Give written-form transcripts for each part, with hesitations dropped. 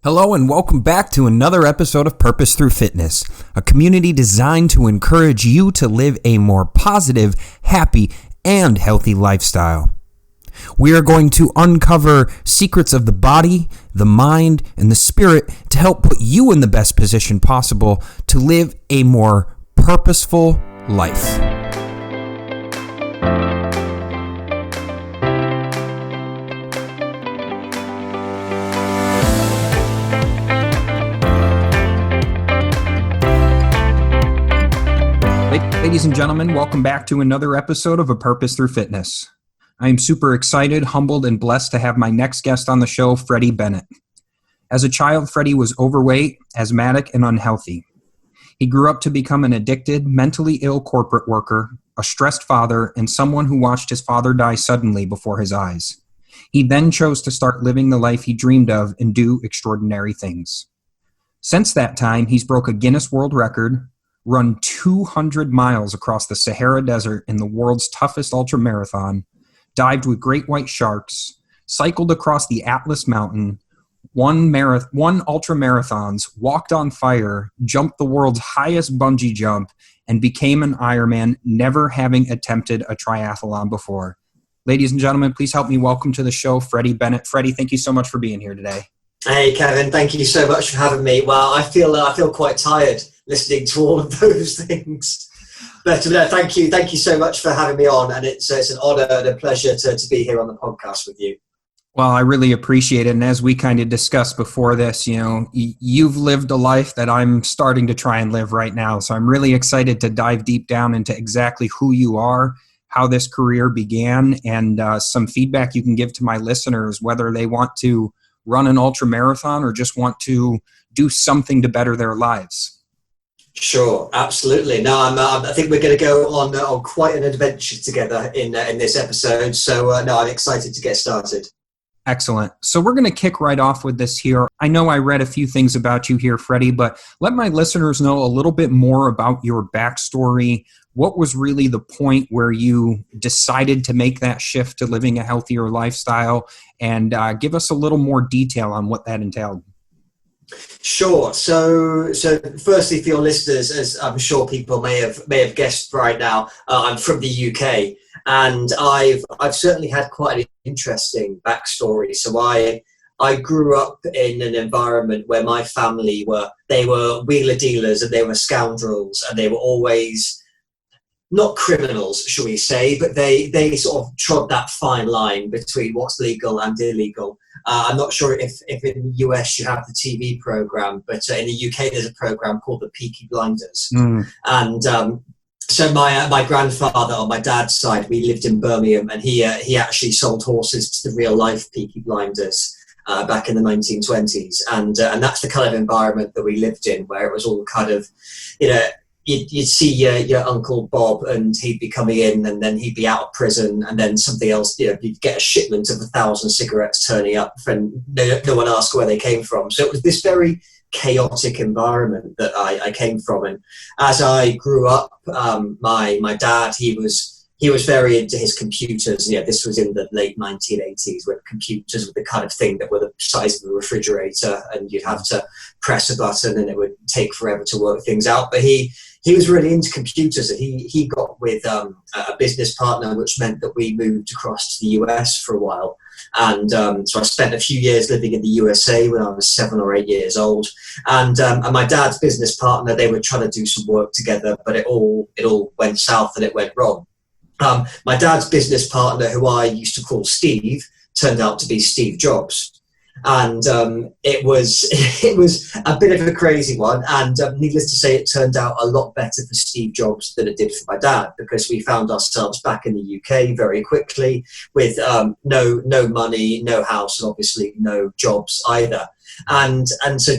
Hello and welcome back to another episode of Purpose Through Fitness, a community designed to encourage you to live a more positive, happy, and healthy lifestyle. We are going to uncover secrets of the body, the mind, and the spirit to help put you in the best position possible to live a more purposeful life. Ladies and gentlemen, welcome back to another episode of A Purpose Through Fitness. I am super excited, humbled, and blessed to have my next guest on the show, Freddie Bennett. As a child, Freddie was overweight, asthmatic, and unhealthy. He grew up to become an addicted, mentally ill corporate worker, a stressed father, and someone who watched his father die suddenly before his eyes. He then chose to start living the life he dreamed of and do extraordinary things. Since that time, he's broke a Guinness World Record, run 200 miles across the Sahara Desert in the world's toughest ultramarathon, dived with great white sharks, cycled across the Atlas Mountain, won ultramarathons, walked on fire, jumped the world's highest bungee jump, and became an Ironman, never having attempted a triathlon before. Ladies and gentlemen, please help me welcome to the show, Freddie Bennett. Freddie, thank you so much for being here today. Hey, Kevin, thank you so much for having me. Well, I feel quite tired listening to all of those things. But no, thank you so much for having me on, and it's an honor and a pleasure to be here on the podcast with you. Well, I really appreciate it, and as we kind of discussed before this, you've lived a life that I'm starting to try and live right now, so I'm really excited to dive deep down into exactly who you are, how this career began, and some feedback you can give to my listeners, whether they want to run an ultramarathon or just want to do something to better their lives. Sure, absolutely. No, I think we're going to go on quite an adventure together in this episode. So, I'm excited to get started. Excellent. So we're going to kick right off with this here. I know I read a few things about you here, Freddie, but let my listeners know a little bit more about your backstory. What was really the point where you decided to make that shift to living a healthier lifestyle? And give us a little more detail on what that entailed. Sure. So firstly, for your listeners, as I'm sure people may have guessed right now, I'm from the UK, and I've certainly had quite an interesting backstory. So I grew up in an environment where my family were wheeler dealers, and they were scoundrels, and they were always not criminals, shall we say, but they sort of trod that fine line between what's legal and illegal. I'm not sure if in the US you have the TV program, but in the UK there's a program called the Peaky Blinders. And so my grandfather on my dad's side, we lived in Birmingham, and he actually sold horses to the real life Peaky Blinders back in the 1920s. And that's the kind of environment that we lived in, where it was all kind of, you'd see your Uncle Bob, and he'd be coming in, and then he'd be out of prison, and then something else, you'd get a shipment of 1,000 cigarettes turning up, and no one asked where they came from. So it was this very chaotic environment that I came from. And as I grew up, my dad, he was very into his computers. This was in the late 1980s, where computers were the kind of thing that were the size of a refrigerator, and you'd have to press a button and it would take forever to work things out. But he was really into computers, and he got with a business partner, which meant that we moved across to the US for a while. And so I spent a few years living in the USA when I was 7 or 8 years old. And my dad's business partner, they were trying to do some work together, but it all went south and it went wrong. My dad's business partner, who I used to call Steve, turned out to be Steve Jobs. And it was a bit of a crazy one, and needless to say, it turned out a lot better for Steve Jobs than it did for my dad, because we found ourselves back in the UK very quickly with no money, no house, and obviously no jobs either. And so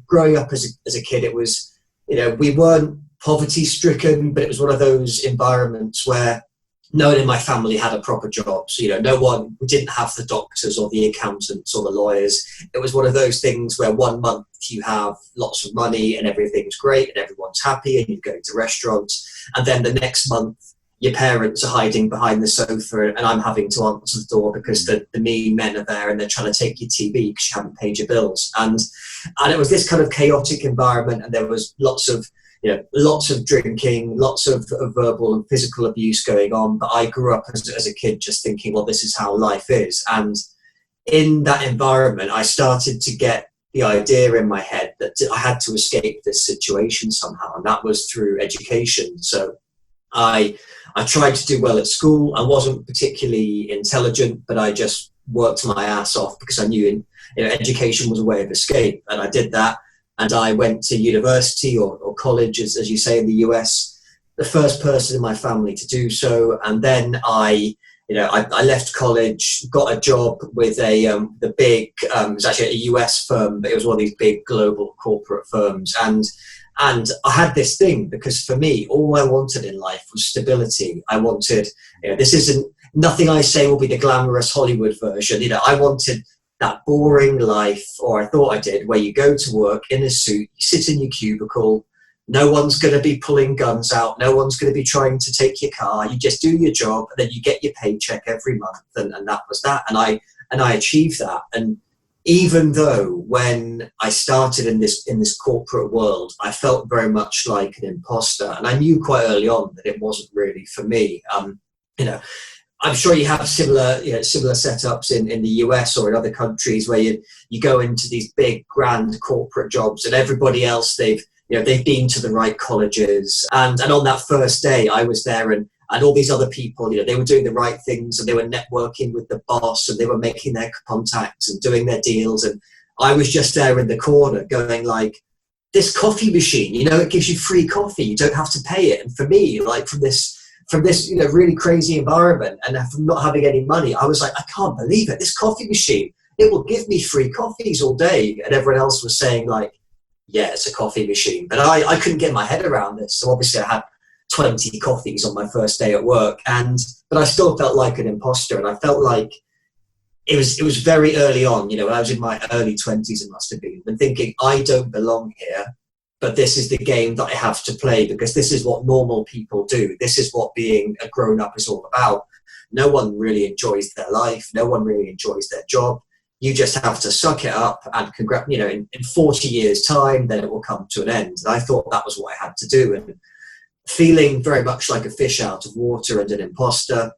growing up as a kid, it was, we weren't poverty stricken, but it was one of those environments where no one in my family had a proper job. So, we didn't have the doctors or the accountants or the lawyers. It was one of those things where 1 month you have lots of money and everything's great and everyone's happy and you go to restaurants. And then the next month your parents are hiding behind the sofa and I'm having to answer the door because the mean men are there and they're trying to take your TV because you haven't paid your bills. And it was this kind of chaotic environment, and there was lots of drinking, lots of verbal and physical abuse going on. But I grew up as a kid just thinking, well, this is how life is. And in that environment, I started to get the idea in my head that I had to escape this situation somehow, and that was through education. So I tried to do well at school. I wasn't particularly intelligent, but I just worked my ass off because I knew education was a way of escape, and I did that. And I went to university or college, as you say in the US, the first person in my family to do so. And then I left college, got a job with the big, it was actually a US firm, but it was one of these big global corporate firms. And I had this thing, because for me, all I wanted in life was stability. I wanted, this isn't, nothing I say will be the glamorous Hollywood version. I wanted that boring life, or I thought I did, where you go to work in a suit, you sit in your cubicle, no one's going to be pulling guns out, no one's going to be trying to take your car, you just do your job, and then you get your paycheck every month, and that was that. And I achieved that. And even though when I started in this corporate world, I felt very much like an imposter, and I knew quite early on that it wasn't really for me. I'm sure you have similar setups in the US or in other countries where you go into these big grand corporate jobs, and everybody else they've been to the right colleges, and on that first day I was there, and all these other people, they were doing the right things, and they were networking with the boss, and they were making their contacts and doing their deals, and I was just there in the corner going like, this coffee machine, it gives you free coffee, you don't have to pay it. And for me, like from this really crazy environment, and from not having any money, I was like, I can't believe it, this coffee machine, it will give me free coffees all day. And everyone else was saying like, yeah, it's a coffee machine. But I couldn't get my head around this. So obviously I had 20 coffees on my first day at work, but I still felt like an imposter. And I felt like it was very early on, when I was in my early 20s, it must have been, and thinking, I don't belong here, but this is the game that I have to play, because this is what normal people do. This is what being a grown-up is all about. No one really enjoys their life. No one really enjoys their job. You just have to suck it up, and in 40 years' time, then it will come to an end. And I thought that was what I had to do, and feeling very much like a fish out of water and an imposter.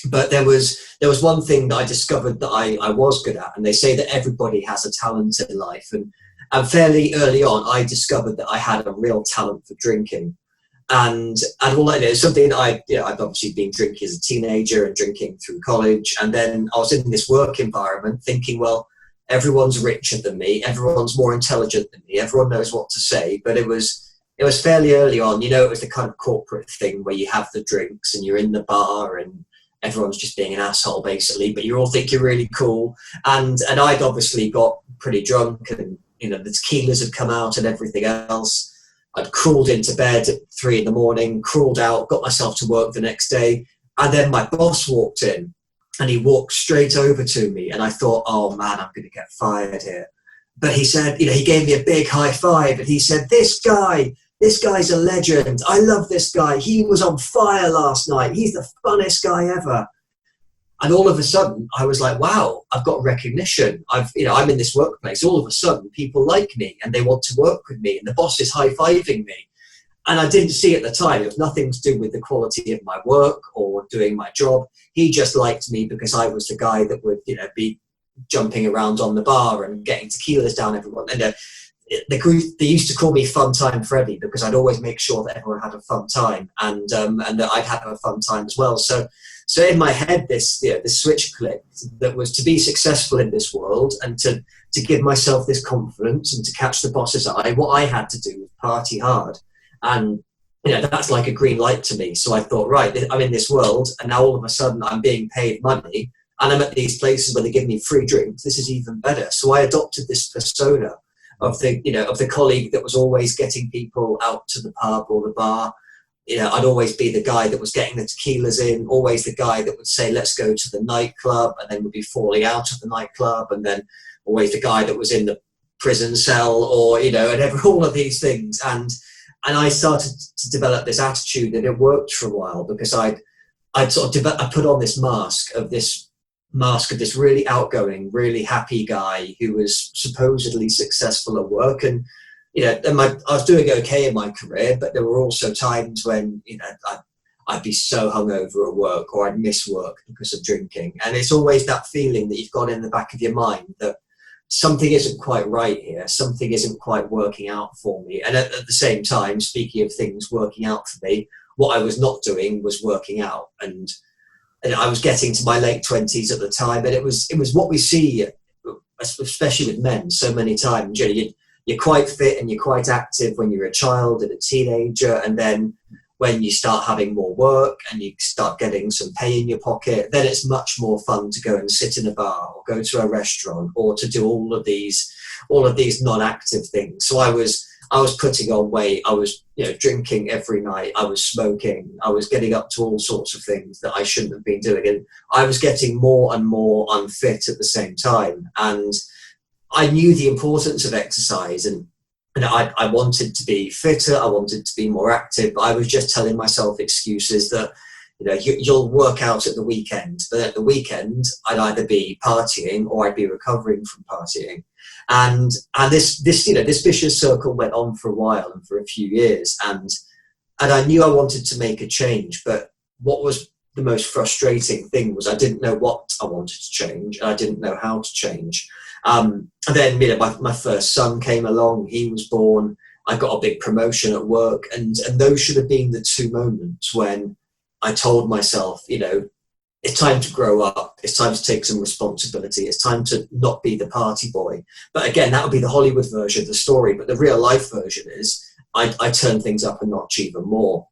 But there was one thing that I discovered that I was good at, and they say that everybody has a talent in life. And fairly early on, I discovered that I had a real talent for drinking. And all I did is something that I'd obviously been drinking as a teenager and drinking through college. And then I was in this work environment thinking, well, everyone's richer than me, everyone's more intelligent than me, everyone knows what to say. But it was fairly early on, it was the kind of corporate thing where you have the drinks and you're in the bar and everyone's just being an asshole basically, but you all think you're really cool. And I'd obviously got pretty drunk, and the tequilas had come out and everything else. I'd crawled into bed at 3 a.m, crawled out, got myself to work the next day. And then my boss walked in, and he walked straight over to me, and I thought, oh man, I'm going to get fired here. But he said, he gave me a big high five, and he said, this guy's a legend. I love this guy. He was on fire last night. He's the funnest guy ever. And all of a sudden, I was like, wow, I've got recognition. I'm in this workplace. All of a sudden, people like me and they want to work with me, and the boss is high-fiving me. And I didn't see at the time, it was nothing to do with the quality of my work or doing my job. He just liked me because I was the guy that would, be jumping around on the bar and getting tequilas down everyone. And they used to call me Fun Time Freddie, because I'd always make sure that everyone had a fun time, and that I'd have a fun time as well. So in my head, this switch clicked, that was to be successful in this world and to give myself this confidence and to catch the boss's eye. What I had to do was party hard, and that's like a green light to me. So I thought, right, I'm in this world, and now all of a sudden I'm being paid money, and I'm at these places where they give me free drinks. This is even better. So I adopted this persona of the colleague that was always getting people out to the pub or the bar. I'd always be the guy that was getting the tequilas in, always the guy that would say, let's go to the nightclub, and then would be falling out of the nightclub, and then always the guy that was in the prison cell, or, and all of these things. And I started to develop this attitude, and it worked for a while, because I'd I put on this mask of this really outgoing, really happy guy who was supposedly successful at work. And, I was doing okay in my career, but there were also times when, I'd be so hungover at work, or I'd miss work because of drinking. And it's always that feeling that you've got in the back of your mind that something isn't quite right here. Something isn't quite working out for me. And at the same time, speaking of things working out for me, what I was not doing was working out. And I was getting to my late 20s at the time. And it was what we see, especially with men, so many times. You're quite fit and you're quite active when you're a child and a teenager. And then when you start having more work and you start getting some pay in your pocket, then it's much more fun to go and sit in a bar or go to a restaurant or to do all of these non-active things. So I was putting on weight. I was drinking every night. I was smoking. I was getting up to all sorts of things that I shouldn't have been doing. And I was getting more and more unfit at the same time. And I knew the importance of exercise, and I wanted to be fitter, I wanted to be more active, but I was just telling myself excuses that, you'll work out at the weekend. But at the weekend, I'd either be partying or I'd be recovering from partying. And this vicious circle went on for a while and for a few years. And I knew I wanted to make a change, but what was the most frustrating thing was I didn't know what I wanted to change, and I didn't know how to change. And then, my first son came along. He was born. I got a big promotion at work, and those should have been the two moments when I told myself, it's time to grow up. It's time to take some responsibility. It's time to not be the party boy. But again, that would be the Hollywood version of the story. But the real life version is I turn things up a notch even more.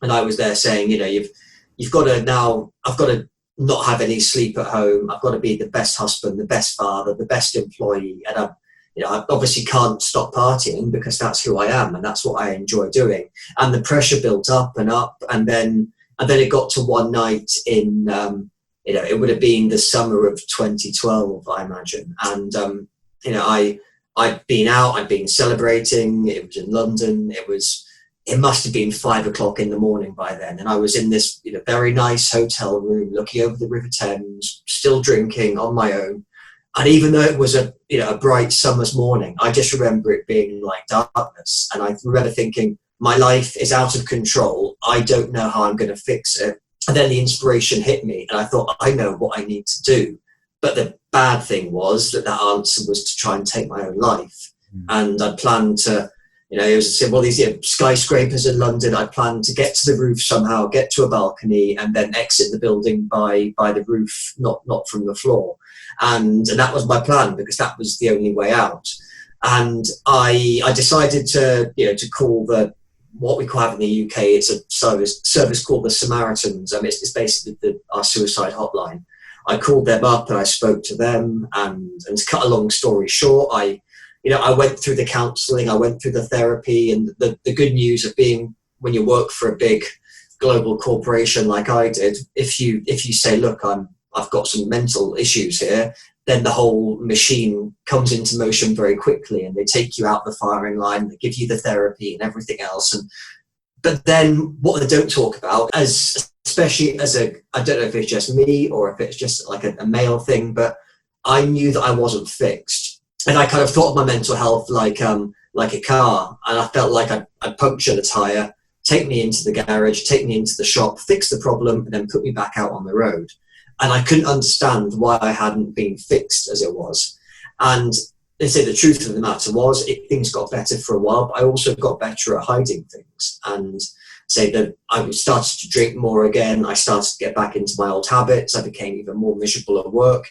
And I was there saying, you've got to now. I've got to not have any sleep at home. I've got to be the best husband, the best father, the best employee. And I obviously can't stop partying because that's who I am and that's what I enjoy doing. And the pressure built up, and then it got to one night in, it would have been the summer of 2012, I imagine. And, I'd been out, I'd been celebrating. It was in London. It must have been 5 o'clock in the morning by then. And I was in this very nice hotel room looking over the River Thames, still drinking on my own. And even though it was a bright summer's morning, I just remember it being like darkness. And I remember thinking, my life is out of control. I don't know how I'm going to fix it. And then the inspiration hit me and I thought, I know what I need to do. But the bad thing was that answer was to try and take my own life. And I planned to, it was these skyscrapers in London. I planned to get to the roof somehow, get to a balcony, and then exit the building by the roof, not from the floor. And that was my plan because that was the only way out. And I decided to call what we have in the UK. It's a service called the Samaritans. It's basically our suicide hotline. I called them up and I spoke to them. And to cut a long story short, I went through the counselling, I went through the therapy, and the good news of being, when you work for a big global corporation like I did, if you say, look, I've got some mental issues here, then the whole machine comes into motion very quickly, and they take you out the firing line, they give you the therapy and everything else. But then what they don't talk about, especially I don't know if it's just me or if it's just like a male thing, but I knew that I wasn't fixed. And I kind of thought of my mental health like a car, and I felt like I'd puncture the tyre, take me into the garage, take me into the shop, fix the problem, and then put me back out on the road. And I couldn't understand why I hadn't been fixed as it was. And they say the truth of the matter was things got better for a while, but I also got better at hiding things. And say that I started to drink more again. I started to get back into my old habits. I became even more miserable at work.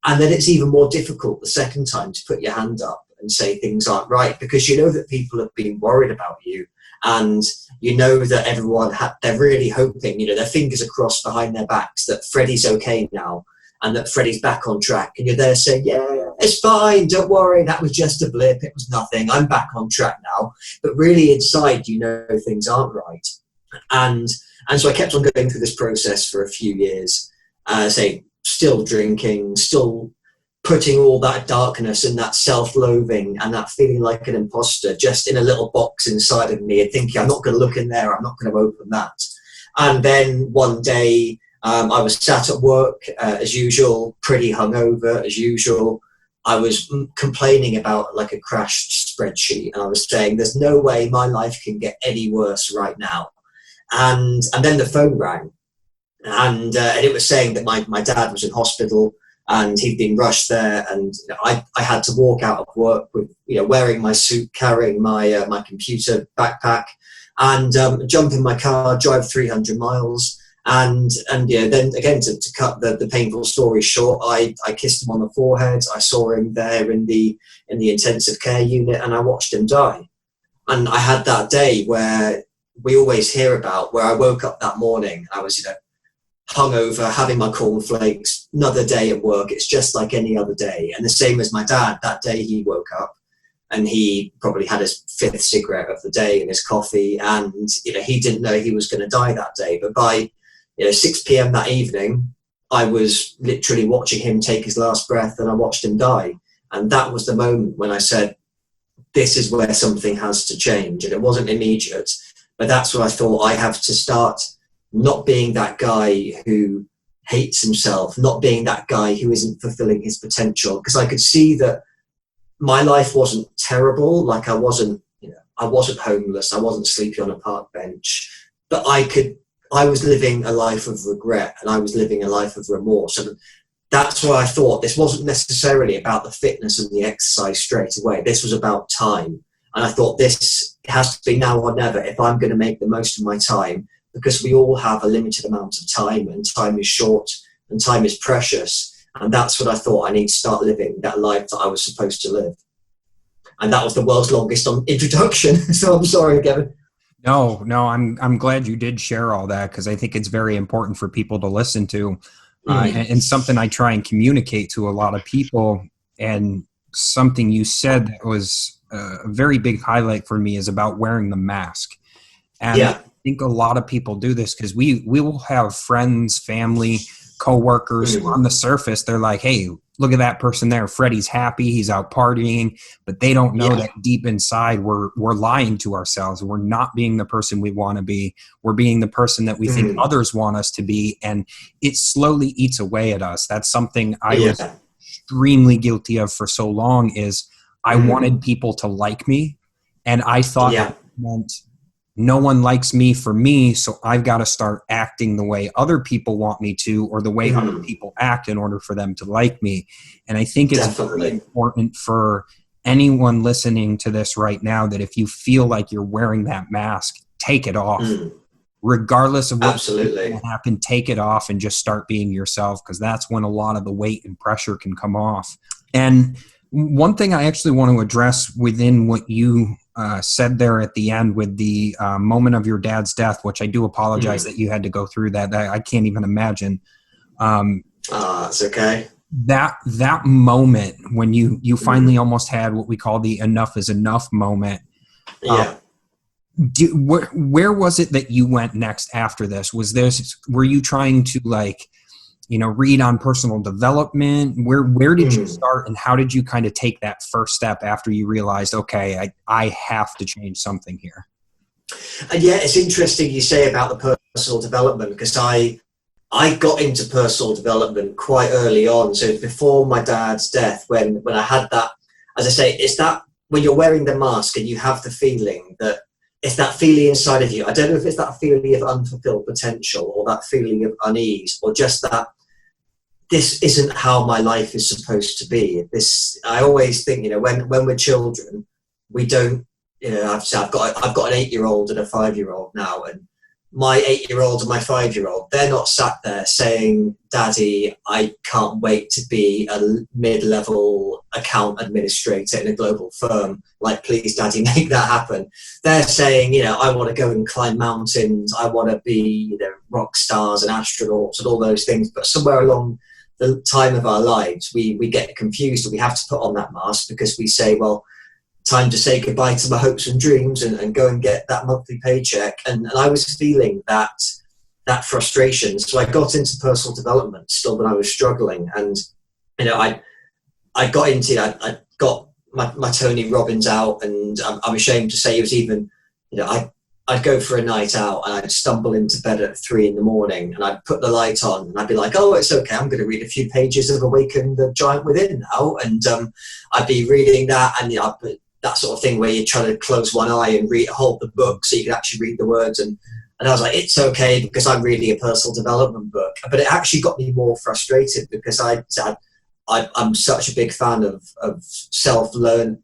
And then it's even more difficult the second time to put your hand up and say things aren't right, because you know that people have been worried about you, and you know that everyone they're really hoping, their fingers are crossed behind their backs that Freddie's okay now and that Freddie's back on track. And you're there saying, yeah, it's fine, don't worry, that was just a blip, it was nothing, I'm back on track now. But really inside, things aren't right. And so I kept on going through this process for a few years, still drinking, still putting all that darkness and that self-loathing and that feeling like an imposter just in a little box inside of me, and thinking, I'm not going to look in there, I'm not going to open that. And then one day I was sat at work as usual, pretty hungover as usual. I was complaining about like a crashed spreadsheet, and I was saying, "There's no way my life can get any worse right now." And then the phone rang, and it was saying that my dad was in hospital and he'd been rushed there, and I had to walk out of work with wearing my suit, carrying my my computer backpack, and jump in my car, drive 300 miles. And then again, to cut the painful story short, I kissed him on the forehead. I saw him there in the intensive care unit, and I watched him die. And I had that day where we always hear about, where I woke up that morning. I was hungover, having my cornflakes. Another day at work. It's just like any other day. And the same as my dad. That day he woke up, and he probably had his 5th cigarette of the day and his coffee, and he didn't know he was going to die that day. But by 6 p.m. that evening, I was literally watching him take his last breath, and I watched him die. And that was the moment when I said, this is where something has to change. And it wasn't immediate, but that's what I thought. I have to start not being that guy who hates himself, not being that guy who isn't fulfilling his potential. Because I could see that my life wasn't terrible. Like I wasn't homeless. I wasn't sleeping on a park bench, but I was living a life of regret, and I was living a life of remorse. And that's why I thought this wasn't necessarily about the fitness and the exercise straight away. This was about time. And I thought this has to be now or never if I'm going to make the most of my time, because we all have a limited amount of time, and time is short and time is precious. And that's what I thought. I need to start living that life that I was supposed to live. And that was the world's longest introduction. So I'm sorry, Kevin. No, I'm glad you did share all that, because I think it's very important for people to listen to, and something I try and communicate to a lot of people. And something you said that was a very big highlight for me is about wearing the mask. And I think a lot of people do this because we will have friends, family, coworkers who on the surface, they're like, hey, look at that person there. Freddie's happy. He's out partying. But they don't know that deep inside we're lying to ourselves. We're not being the person we want to be. We're being the person that we think others want us to be. And it slowly eats away at us. That's something I was extremely guilty of for so long, is I wanted people to like me. And I thought that meant no one likes me for me, so I've got to start acting the way other people want me to, or the way other people act in order for them to like me. And I think it's very important for anyone listening to this right now that if you feel like you're wearing that mask, take it off. Regardless of what's going to happen, take it off and just start being yourself, because that's when a lot of the weight and pressure can come off. And one thing I actually want to address within what you said there at the end with the moment of your dad's death, which I do apologize that you had to go through that. I can't even imagine. It's okay. That moment when you finally almost had what we call the enough is enough moment. Where was it that you went next after this? Were you trying to read on personal development? Where did you start, and how did you kind of take that first step after you realized, okay, I have to change something here? And it's interesting you say about the personal development, because I got into personal development quite early on. So before my dad's death, when I had that, as I say, it's that when you're wearing the mask and you have the feeling that it's that feeling inside of you. I don't know if it's that feeling of unfulfilled potential, or that feeling of unease, or just that this isn't how my life is supposed to be. I always think, when we're children, we don't, I've got an 8-year-old and a 5-year-old now, and my 8-year-old and my 5-year-old, they're not sat there saying, Daddy, I can't wait to be a mid-level account administrator in a global firm. Like, please, Daddy, make that happen. They're saying, I want to go and climb mountains. I want to be, rock stars and astronauts and all those things. But somewhere along the time of our lives, we get confused, and we have to put on that mask, because we say, well, time to say goodbye to my hopes and dreams and go and get that monthly paycheck. And I was feeling that frustration. So I got into personal development still when I was struggling. And, I got into, I got my Tony Robbins out, and I'm ashamed to say it was even, I I'd go for a night out and I'd stumble into bed at 3 a.m. and I'd put the light on and I'd be like, oh, it's okay, I'm going to read a few pages of Awaken the Giant Within now. And I'd be reading that, and that sort of thing where you try to close one eye and hold the book so you can actually read the words. And I was like, it's okay, because I'm reading a personal development book. But it actually got me more frustrated, because I'm such a big fan of self-learning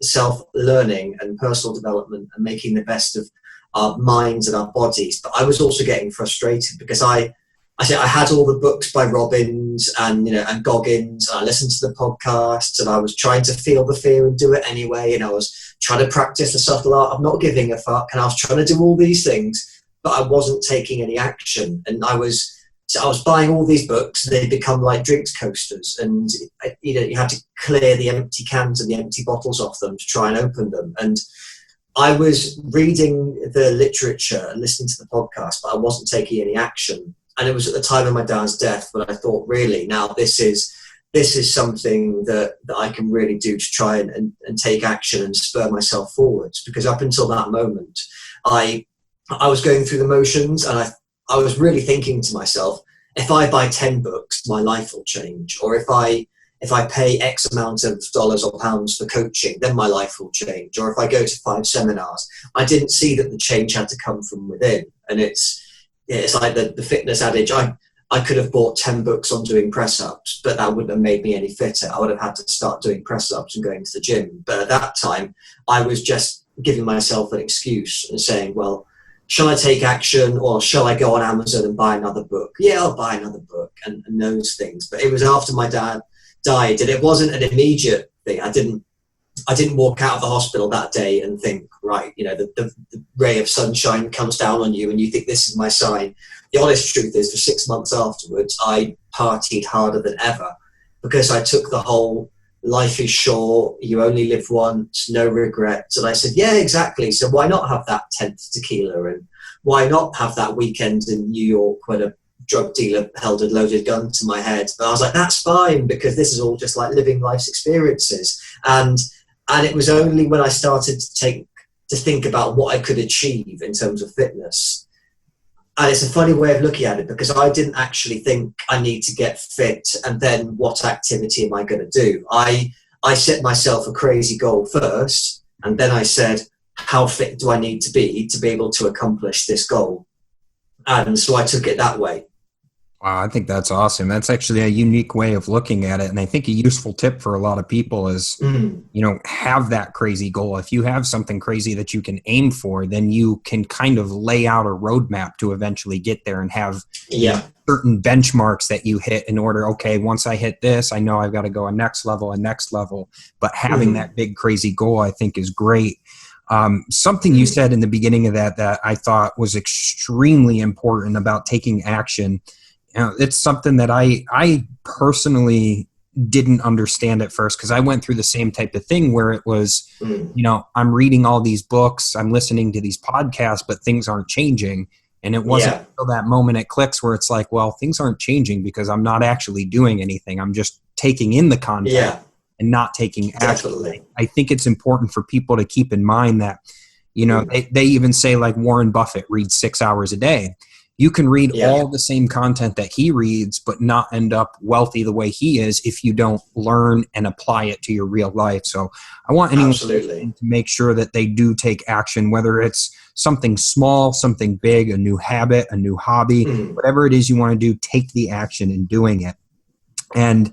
and personal development and making the best of our minds and our bodies. But I was also getting frustrated because I had all the books by Robbins and Goggins, and I listened to the podcasts, and I was trying to feel the fear and do it anyway. And I was trying to practice the subtle art of not giving a fuck. And I was trying to do all these things, but I wasn't taking any action. And I was buying all these books, and they become like drinks coasters, and you have to clear the empty cans and the empty bottles off them to try and open them. And I was reading the literature and listening to the podcast, but I wasn't taking any action. And it was at the time of my dad's death when I thought, really, now this is something that I can really do to try and take action and spur myself forwards. Because up until that moment, I was going through the motions, and I was really thinking to myself, if I buy 10 books, my life will change. Or if I pay X amount of dollars or pounds for coaching, then my life will change. Or if I go to 5 seminars, I didn't see that the change had to come from within. And it's like the fitness adage. I could have bought 10 books on doing press-ups, but that wouldn't have made me any fitter. I would have had to start doing press-ups and going to the gym. But at that time, I was just giving myself an excuse and saying, well, shall I take action, or shall I go on Amazon and buy another book? Yeah, I'll buy another book and those things. But it was after my dad died, and it wasn't an immediate thing. I didn't walk out of the hospital that day and think, right, the ray of sunshine comes down on you and you think, this is my sign. The honest truth is, for 6 months afterwards, I partied harder than ever, because I took the whole life is short, you only live once, no regrets. And I said, yeah, exactly. So why not have that 10th tequila? And why not have that weekend in New York when a drug dealer held a loaded gun to my head? But I was like, that's fine, because this is all just like living life's experiences. And it was only when I started to think about what I could achieve in terms of fitness. And it's a funny way of looking at it, because I didn't actually think I need to get fit and then what activity am I going to do? I set myself a crazy goal first, and then I said, how fit do I need to be able to accomplish this goal? And so I took it that way. Wow, I think that's awesome. That's actually a unique way of looking at it. And I think a useful tip for a lot of people is, have that crazy goal. If you have something crazy that you can aim for, then you can kind of lay out a roadmap to eventually get there, and have certain benchmarks that you hit in order. Okay, once I hit this, I know I've got to go a next level. But having that big crazy goal, I think, is great. Something you said in the beginning of that I thought was extremely important about taking action. It's something that I personally didn't understand at first, because I went through the same type of thing where it was, I'm reading all these books, I'm listening to these podcasts, but things aren't changing. And it wasn't until that moment it clicks where it's like, well, things aren't changing because I'm not actually doing anything. I'm just taking in the content and not taking action. Definitely. I think it's important for people to keep in mind that, they even say, like, Warren Buffett reads 6 hours a day. You can read all the same content that he reads, but not end up wealthy the way he is if you don't learn and apply it to your real life. So I want anyone to make sure that they do take action, whether it's something small, something big, a new habit, a new hobby, whatever it is you want to do, take the action in doing it. And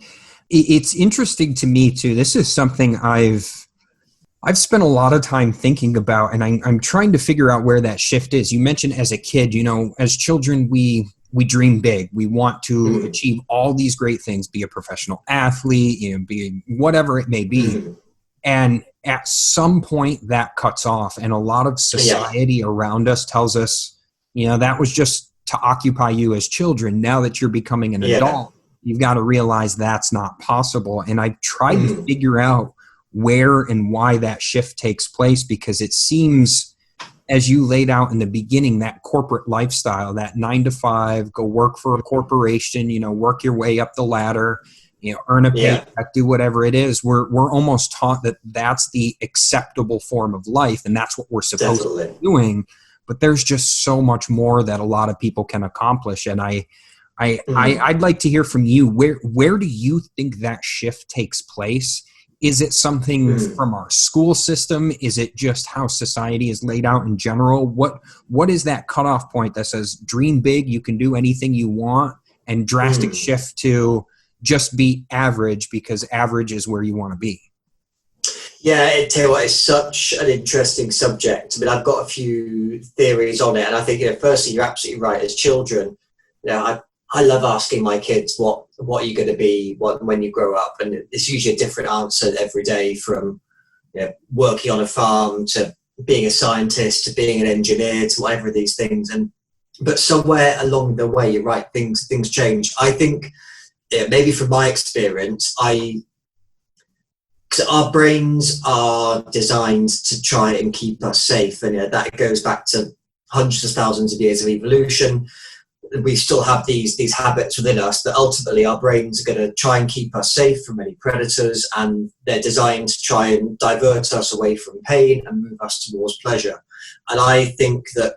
it's interesting to me too. This is something I've spent a lot of time thinking about, and I'm trying to figure out where that shift is. You mentioned as a kid, as children, we dream big. We want to achieve all these great things, be a professional athlete, be whatever it may be. And at some point that cuts off, and a lot of society around us tells us, that was just to occupy you as children. Now that you're becoming an adult, you've got to realize that's not possible. And I've tried to figure out where and why that shift takes place, because it seems, as you laid out in the beginning, that corporate lifestyle, that 9 to 5, go work for a corporation, work your way up the ladder, earn a paycheck, do whatever it is. We're almost taught that that's the acceptable form of life, and that's what we're supposed to be doing. but there's just so much more that a lot of people can accomplish. And I'd like to hear from you. Where do you think that shift takes place? Is it something from our school system? Is it just how society is laid out in general? What is that cutoff point that says dream big, you can do anything you want, and drastic shift to just be average because average is where you want to be? Yeah, I tell you what, it's such an interesting subject. I mean, I've got a few theories on it, and I think, firstly, you're absolutely right. As children, I love asking my kids what are you going to be when you grow up, and it's usually a different answer every day, from working on a farm to being a scientist to being an engineer to whatever these things. But somewhere along the way, you're right, things change. I think maybe from my experience, our brains are designed to try and keep us safe, and that goes back to hundreds of thousands of years of evolution. We still have these habits within us that ultimately our brains are going to try and keep us safe from any predators, and they're designed to try and divert us away from pain and move us towards pleasure. And I think that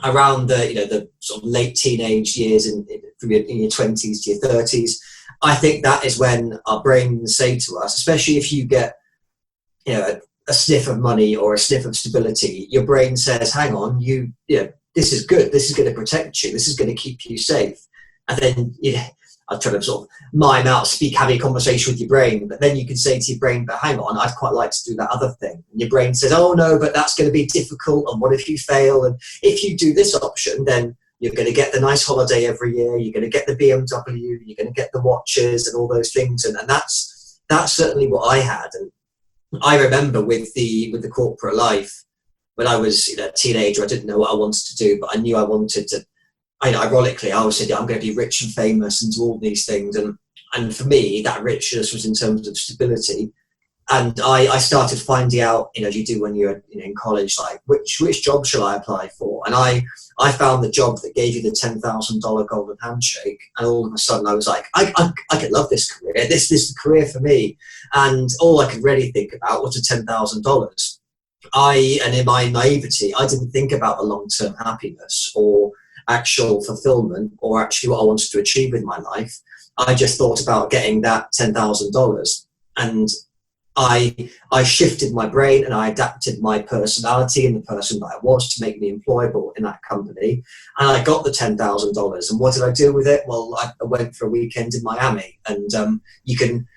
around the sort of late teenage years, from your 20s to your 30s, I think that is when our brains say to us, especially if you get a sniff of money or a sniff of stability, your brain says, hang on, this is good, this is going to protect you, this is going to keep you safe. And then I'm trying to sort of mime out, having a conversation with your brain, but then you can say to your brain, but hang on, I'd quite like to do that other thing. And your brain says, oh no, but that's going to be difficult, and what if you fail? And if you do this option, then you're going to get the nice holiday every year, you're going to get the BMW, you're going to get the watches and all those things. And that's certainly what I had. And I remember with the corporate life, when I was a teenager, I didn't know what I wanted to do, but I knew I wanted to. Ironically, I always said, I'm going to be rich and famous and do all these things. And for me, that richness was in terms of stability. And I started finding out, as you do when you're in college, like which job shall I apply for? And I found the job that gave you the $10,000 golden handshake. And all of a sudden I was like, I could love this career. This is the career for me. And all I could really think about was the $10,000. And in my naivety, I didn't think about the long-term happiness or actual fulfillment or actually what I wanted to achieve in my life. I just thought about getting that $10,000. And I shifted my brain and I adapted my personality and the person that I was to make me employable in that company. And I got the $10,000. And what did I do with it? Well, I went for a weekend in Miami. And you can,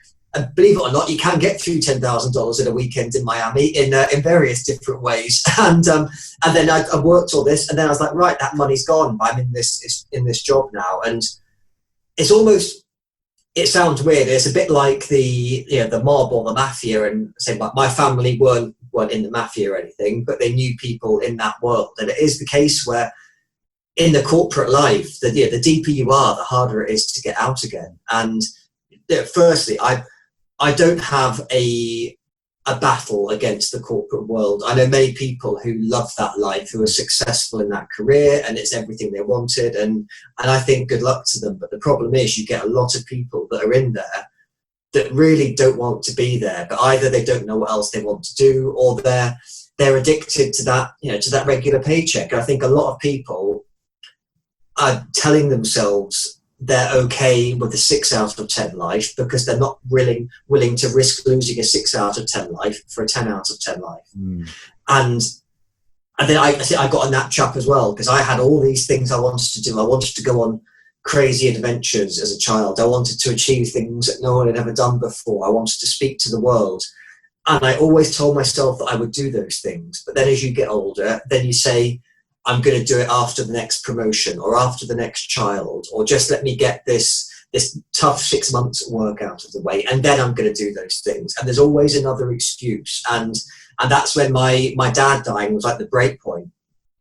believe it or not, you can get through $10,000 in a weekend in Miami in various different ways. And then I worked all this, and then I was like, right, that money's gone. I'm in this job now. And it's almost, it sounds weird. It's a bit like the mob or the mafia, and say my family weren't in the mafia or anything, but they knew people in that world. And it is the case where in the corporate life, the deeper you are, the harder it is to get out again. And firstly, I don't have a battle against the corporate world. I know many people who love that life, who are successful in that career, and it's everything they wanted. And I think good luck to them. But the problem is you get a lot of people that are in there that really don't want to be there, but either they don't know what else they want to do, or they're addicted to that, to that regular paycheck. And I think a lot of people are telling themselves they're okay with a 6 out of 10 life because they're not willing to risk losing a 6 out of 10 life for a 10 out of 10 life. And then I got in that trap as well, because I had all these things I wanted to do. I wanted to go on crazy adventures as a child. I wanted to achieve things that no one had ever done before. I wanted to speak to the world. And I always told myself that I would do those things. But then as you get older, then you say, I'm going to do it after the next promotion or after the next child, or just let me get this tough 6 months work out of the way, and then I'm going to do those things. And there's always another excuse. And that's when my dad dying was like the break point,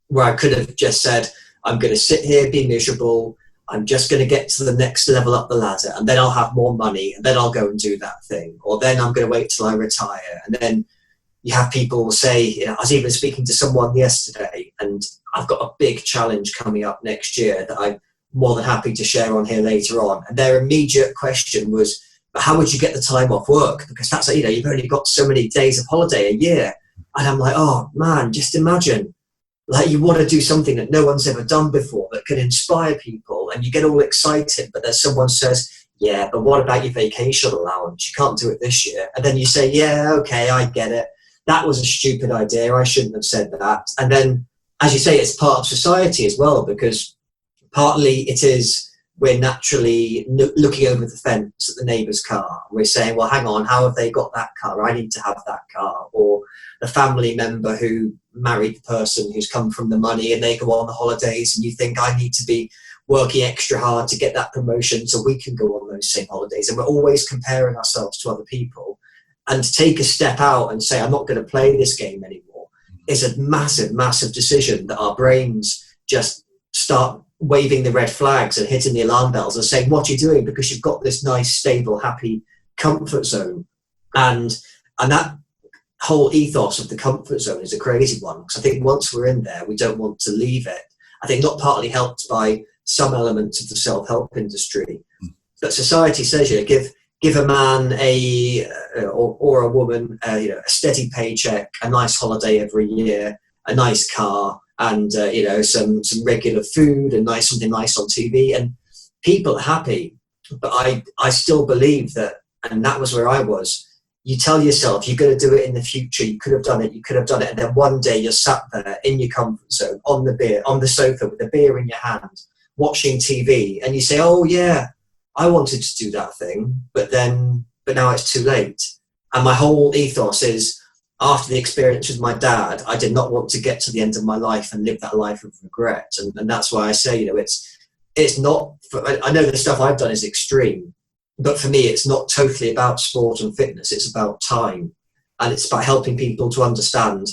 where I could have just said, I'm going to sit here, be miserable. I'm just going to get to the next level up the ladder, and then I'll have more money, and then I'll go and do that thing. Or then I'm going to wait till I retire. And then you have people say, I was even speaking to someone yesterday, and I've got a big challenge coming up next year that I'm more than happy to share on here later on. And their immediate question was, but how would you get the time off work? Because that's, you've only got so many days of holiday a year. And I'm like, oh man, just imagine like you want to do something that no one's ever done before that can inspire people, and you get all excited, but then someone says, yeah, but what about your vacation allowance? You can't do it this year. And then you say, yeah, okay, I get it. That was a stupid idea. I shouldn't have said that. And then, as you say, it's part of society as well, because partly it is, we're naturally looking over the fence at the neighbour's car. We're saying, well, hang on, how have they got that car? I need to have that car. Or a family member who married the person who's come from the money, and they go on the holidays, and you think, I need to be working extra hard to get that promotion so we can go on those same holidays. And we're always comparing ourselves to other people. And to take a step out and say, I'm not going to play this game anymore, is a massive, massive decision that our brains just start waving the red flags and hitting the alarm bells and saying, what are you doing? Because you've got this nice, stable, happy comfort zone. And that whole ethos of the comfort zone is a crazy one, because I think once we're in there, we don't want to leave it. I think not partly helped by some elements of the self-help industry, but society says, give a man or a woman a steady paycheck, a nice holiday every year, a nice car, and some regular food, and something nice on TV, and people are happy. But I still believe that, and that was where I was. You tell yourself you're going to do it in the future. You could have done it. And then one day you're sat there in your comfort zone on the sofa with a beer in your hand, watching TV, and you say, oh yeah, I wanted to do that thing, but now it's too late. And my whole ethos is, after the experience with my dad, I did not want to get to the end of my life and live that life of regret. And that's why I say, it's not, I know the stuff I've done is extreme, but for me, it's not totally about sport and fitness. It's about time. And it's about helping people to understand,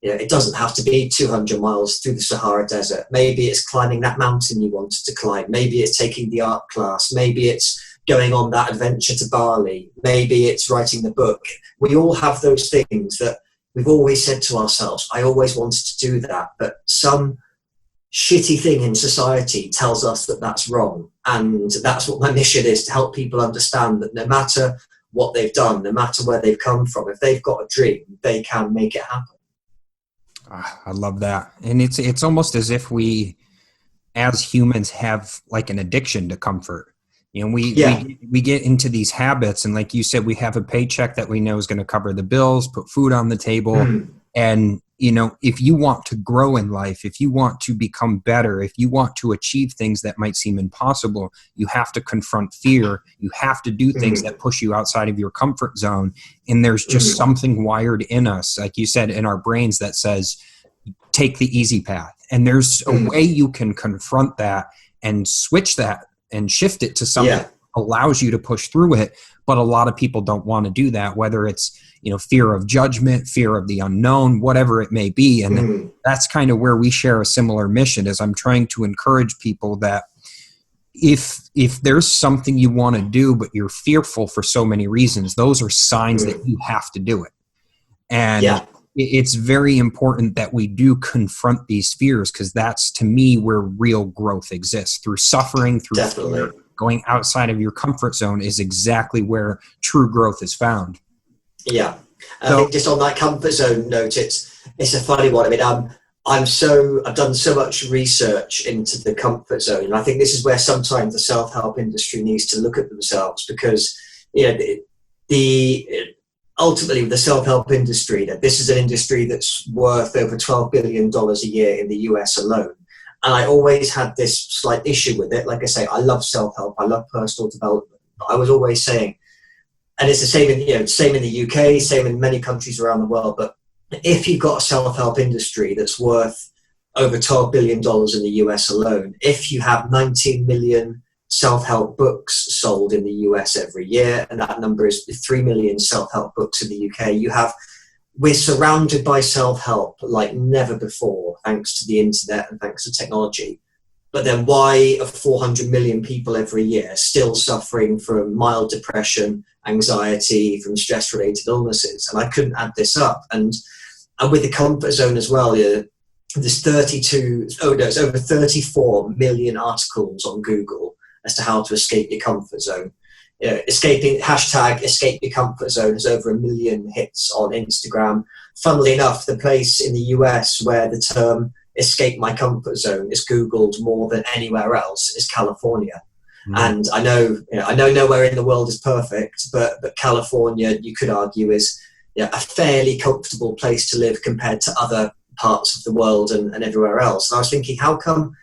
it doesn't have to be 200 miles through the Sahara Desert. Maybe it's climbing that mountain you wanted to climb. Maybe it's taking the art class. Maybe it's going on that adventure to Bali. Maybe it's writing the book. We all have those things that we've always said to ourselves, I always wanted to do that. But some shitty thing in society tells us that that's wrong. And that's what my mission is, to help people understand that no matter what they've done, no matter where they've come from, if they've got a dream, they can make it happen. I love that. And it's almost as if we, as humans, have like an addiction to comfort. We get into these habits, and like you said, we have a paycheck that we know is going to cover the bills, put food on the table. And, if you want to grow in life, if you want to become better, if you want to achieve things that might seem impossible, you have to confront fear. You have to do things that push you outside of your comfort zone. And there's just something wired in us, like you said, in our brains that says, take the easy path. And there's a way you can confront that and switch that and shift it to something that allows you to push through it. But a lot of people don't want to do that, whether it's, fear of judgment, fear of the unknown, whatever it may be. And that's kind of where we share a similar mission, is I'm trying to encourage people that if there's something you want to do, but you're fearful for so many reasons, those are signs that you have to do it. And it's very important that we do confront these fears, because that's, to me, where real growth exists. Through suffering, through fear, going outside of your comfort zone is exactly where true growth is found. Yeah. I think just on that comfort zone note, it's a funny one. I mean, I've done so much research into the comfort zone, and I think this is where sometimes the self-help industry needs to look at themselves, because ultimately the self-help industry, this is an industry that's worth over $12 billion a year in the US alone. And I always had this slight issue with it. Like I say, I love self-help, I love personal development, but I was always saying, and it's the same in the UK, same in many countries around the world, but if you've got a self-help industry that's worth over $12 billion in the US alone, if you have 19 million self-help books sold in the US every year, and that number is 3 million self-help books in the UK, we're surrounded by self-help like never before, thanks to the internet and thanks to technology. But then why are 400 million people every year still suffering from mild depression, anxiety, from stress-related illnesses? And I couldn't add this up. And with the comfort zone as well, there's over 34 million articles on Google as to how to escape your comfort zone. Hashtag escape your comfort zone has over 1 million hits on Instagram. Funnily enough, the place in the US where the term escape my comfort zone is Googled more than anywhere else is California. And I know nowhere in the world is perfect, but California, you could argue, is a fairly comfortable place to live compared to other parts of the world and everywhere else. And I was thinking, how come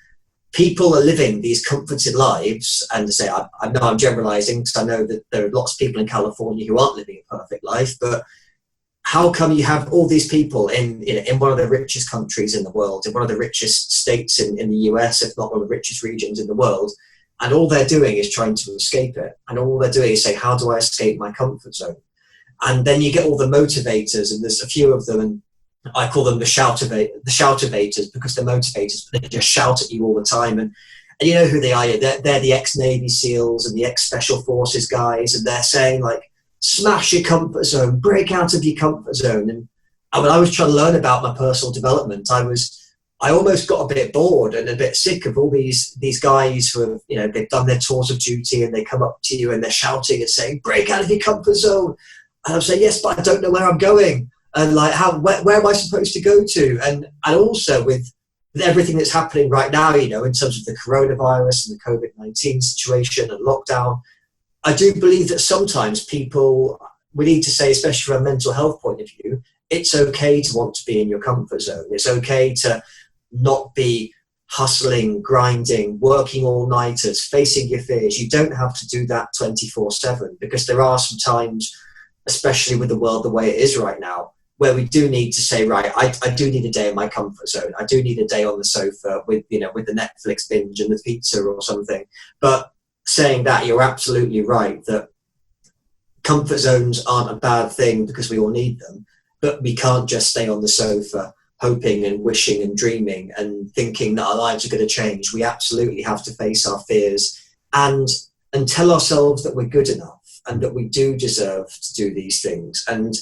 people are living these comforted lives? And to say, I know I'm generalizing, because I know that there are lots of people in California who aren't living a perfect life, but how come you have all these people in one of the richest countries in the world, in one of the richest states in the US, if not one of the richest regions in the world, and all they're doing is trying to escape it, and all they're doing is say, how do I escape my comfort zone? And then you get all the motivators, and there's a few of them, and I call them the shoutivators, because they're motivators, but they just shout at you all the time. And you know who they are. They're the ex-Navy SEALs and the ex-Special Forces guys, and they're saying, like, smash your comfort zone, break out of your comfort zone. And when I was trying to learn about my personal development, I almost got a bit bored and a bit sick of all these guys who have, they've done their tours of duty, and they come up to you and they're shouting and saying, break out of your comfort zone. And I'm saying, yes, but I don't know where I'm going. And like, where am I supposed to go to? And also with everything that's happening right now, in terms of the coronavirus and the COVID-19 situation and lockdown, I do believe that sometimes we need to say, especially from a mental health point of view, it's okay to want to be in your comfort zone. It's okay to not be hustling, grinding, working all-nighters, facing your fears. You don't have to do that 24/7, because there are some times, especially with the world the way it is right now, where we do need to say, right, I do need a day in my comfort zone. I do need a day on the sofa with the Netflix binge and the pizza or something. But saying that, you're absolutely right that comfort zones aren't a bad thing, because we all need them, but we can't just stay on the sofa hoping and wishing and dreaming and thinking that our lives are going to change. We absolutely have to face our fears and tell ourselves that we're good enough and that we do deserve to do these things. And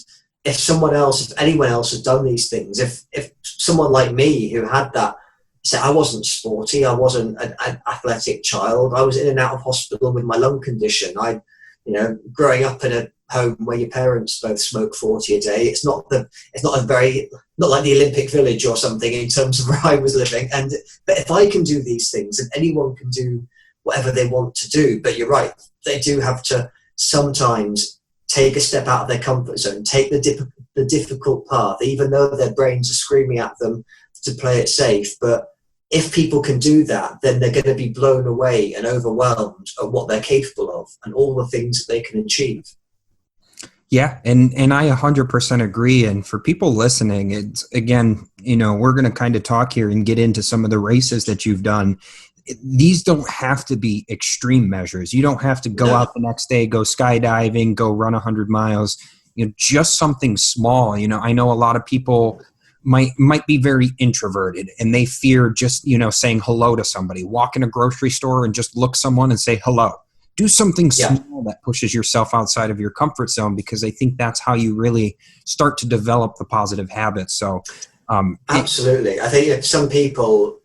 if anyone else has done these things, if someone like me who had that, say, I wasn't sporty, I wasn't an athletic child, I was in and out of hospital with my lung condition. Growing up in a home where your parents both smoke 40 a day, it's not like the Olympic Village or something in terms of where I was living. But if I can do these things, and anyone can do whatever they want to do, but you're right, they do have to sometimes take a step out of their comfort zone, take the difficult path, even though their brains are screaming at them to play it safe. But if people can do that, then they're going to be blown away and overwhelmed at what they're capable of and all the things that they can achieve. Yeah, and I 100% agree. And for people listening, it's, again, we're going to kind of talk here and get into some of the races that you've done. These don't have to be extreme measures. You don't have to go out the next day, go skydiving, go run 100 miles. Just something small. I know a lot of people might be very introverted, and they fear just, saying hello to somebody. Walk in a grocery store and just look someone and say hello. Do something small that pushes yourself outside of your comfort zone, because I think that's how you really start to develop the positive habits. So, absolutely. I think some people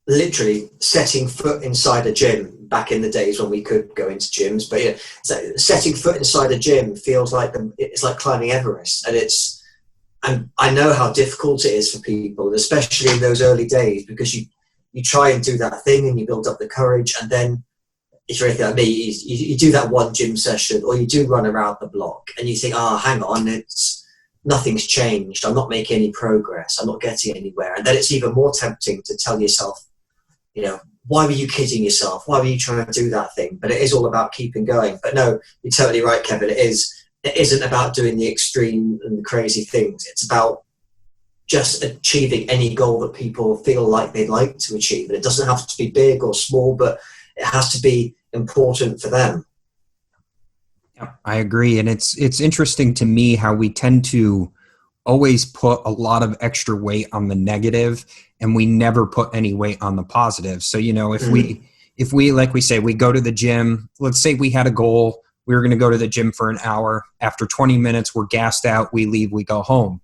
literally setting foot inside a gym back in the days when we could go into gyms, but so setting foot inside a gym feels like it's like climbing Everest, and I know how difficult it is for people, especially in those early days, because you try and do that thing and you build up the courage, and then if you're anything like me, you do that one gym session, or you do run around the block, and you think, hang on, nothing's changed. I'm not making any progress. I'm not getting anywhere. And then it's even more tempting to tell yourself, why were you kidding yourself? Why were you trying to do that thing? But it is all about keeping going. But no, you're totally right, Kevin. It isn't about doing the extreme and the crazy things. It's about just achieving any goal that people feel like they'd like to achieve. And it doesn't have to be big or small, but it has to be important for them. Yeah, I agree. And it's interesting to me how we tend to always put a lot of extra weight on the negative, and we never put any weight on the positive. So, if we, like we say, we go to the gym, let's say we had a goal, we were going to go to the gym for an hour. After 20 minutes, we're gassed out, we leave, we go home.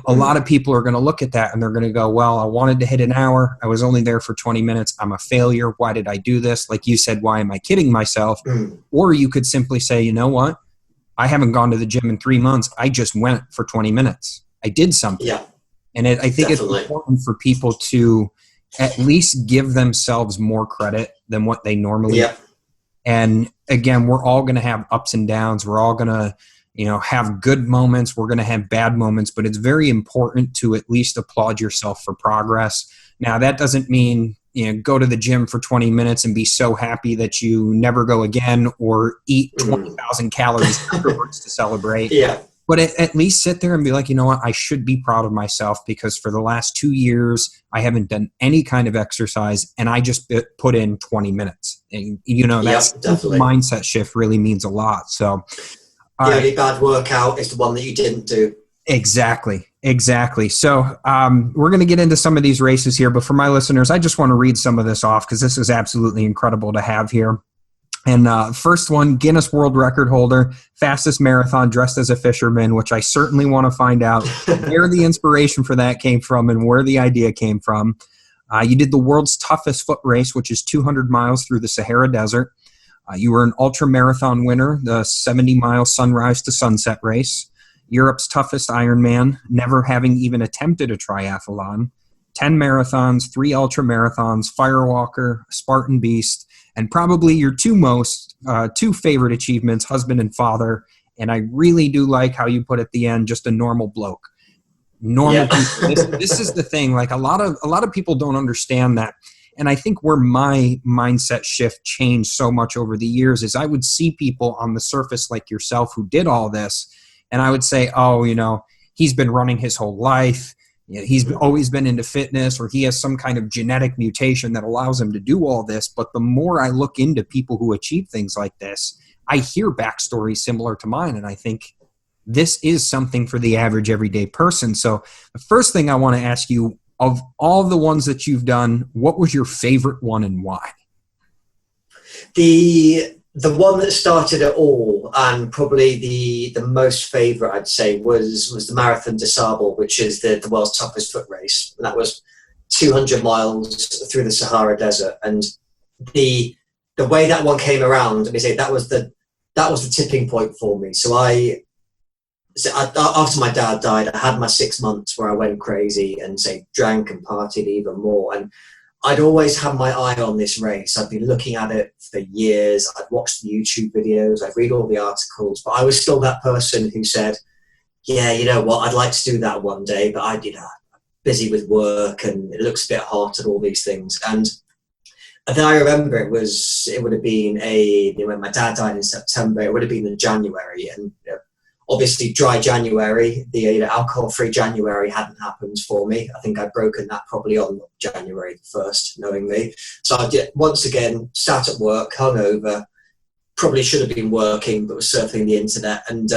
A lot of people are going to look at that and they're going to go, well, I wanted to hit an hour. I was only there for 20 minutes. I'm a failure. Why did I do this? Like you said, why am I kidding myself? Or you could simply say, you know what? I haven't gone to the gym in 3 months. I just went for 20 minutes. I did something. Yeah. And I think it's Definitely. important for people to at least give themselves more credit than what they normally do. Yeah. And again, we're all going to have ups and downs. We're all going to, have good moments. We're going to have bad moments, but it's very important to at least applaud yourself for progress. Now, that doesn't mean, go to the gym for 20 minutes and be so happy that you never go again, or eat 20,000 calories afterwards to celebrate. Yeah. But at least sit there and be like, you know what, I should be proud of myself, because for the last 2 years, I haven't done any kind of exercise and I just put in 20 minutes. And, that's definitely. mindset shift really means a lot. So the only bad workout is the one that you didn't do. Exactly. So we're going to get into some of these races here, but for my listeners, I just want to read some of this off because this is absolutely incredible to have here. And first one, Guinness World Record holder, fastest marathon dressed as a fisherman, which I certainly want to find out where the inspiration for that came from and where the idea came from. You did the world's toughest foot race, which is 200 miles through the Sahara Desert. You were an ultramarathon winner, the 70-mile sunrise to sunset race. Europe's toughest Ironman, never having even attempted a triathlon. 10 marathons, 3 ultramarathons, Firewalker, Spartan Beast, and probably your two favorite achievements, husband and father. And I really do like how you put at the end, just a normal bloke. Normal people. This is the thing. Like a lot of people don't understand that. And I think where my mindset shift changed so much over the years is I would see people on the surface like yourself who did all this. And I would say, oh, he's been running his whole life. He's always been into fitness, or he has some kind of genetic mutation that allows him to do all this. But the more I look into people who achieve things like this, I hear backstories similar to mine. And I think this is something for the average everyday person. So the first thing I want to ask you, of all the ones that you've done, what was your favorite one and why? The one that started it all, and probably the most favorite, I'd say, was the Marathon des Sables, which is the world's toughest foot race. And that was 200 miles through the Sahara Desert. And the way that one came around, let me say, that was the tipping point for me. So after my dad died, I had my 6 months where I went crazy and drank and partied even more. And I'd always had my eye on this race. I'd been looking at it for years. I'd watched the YouTube videos. I'd read all the articles, but I was still that person who said, yeah, you know what, I'd like to do that one day, but I'm busy with work and it looks a bit hot and all these things. And then I remember it would have been when my dad died in September, it would have been in January. And obviously dry January, the alcohol-free January hadn't happened for me. I think I'd broken that probably on January the 1st, knowingly. So I once again sat at work, hungover, probably should have been working, but was surfing the internet. And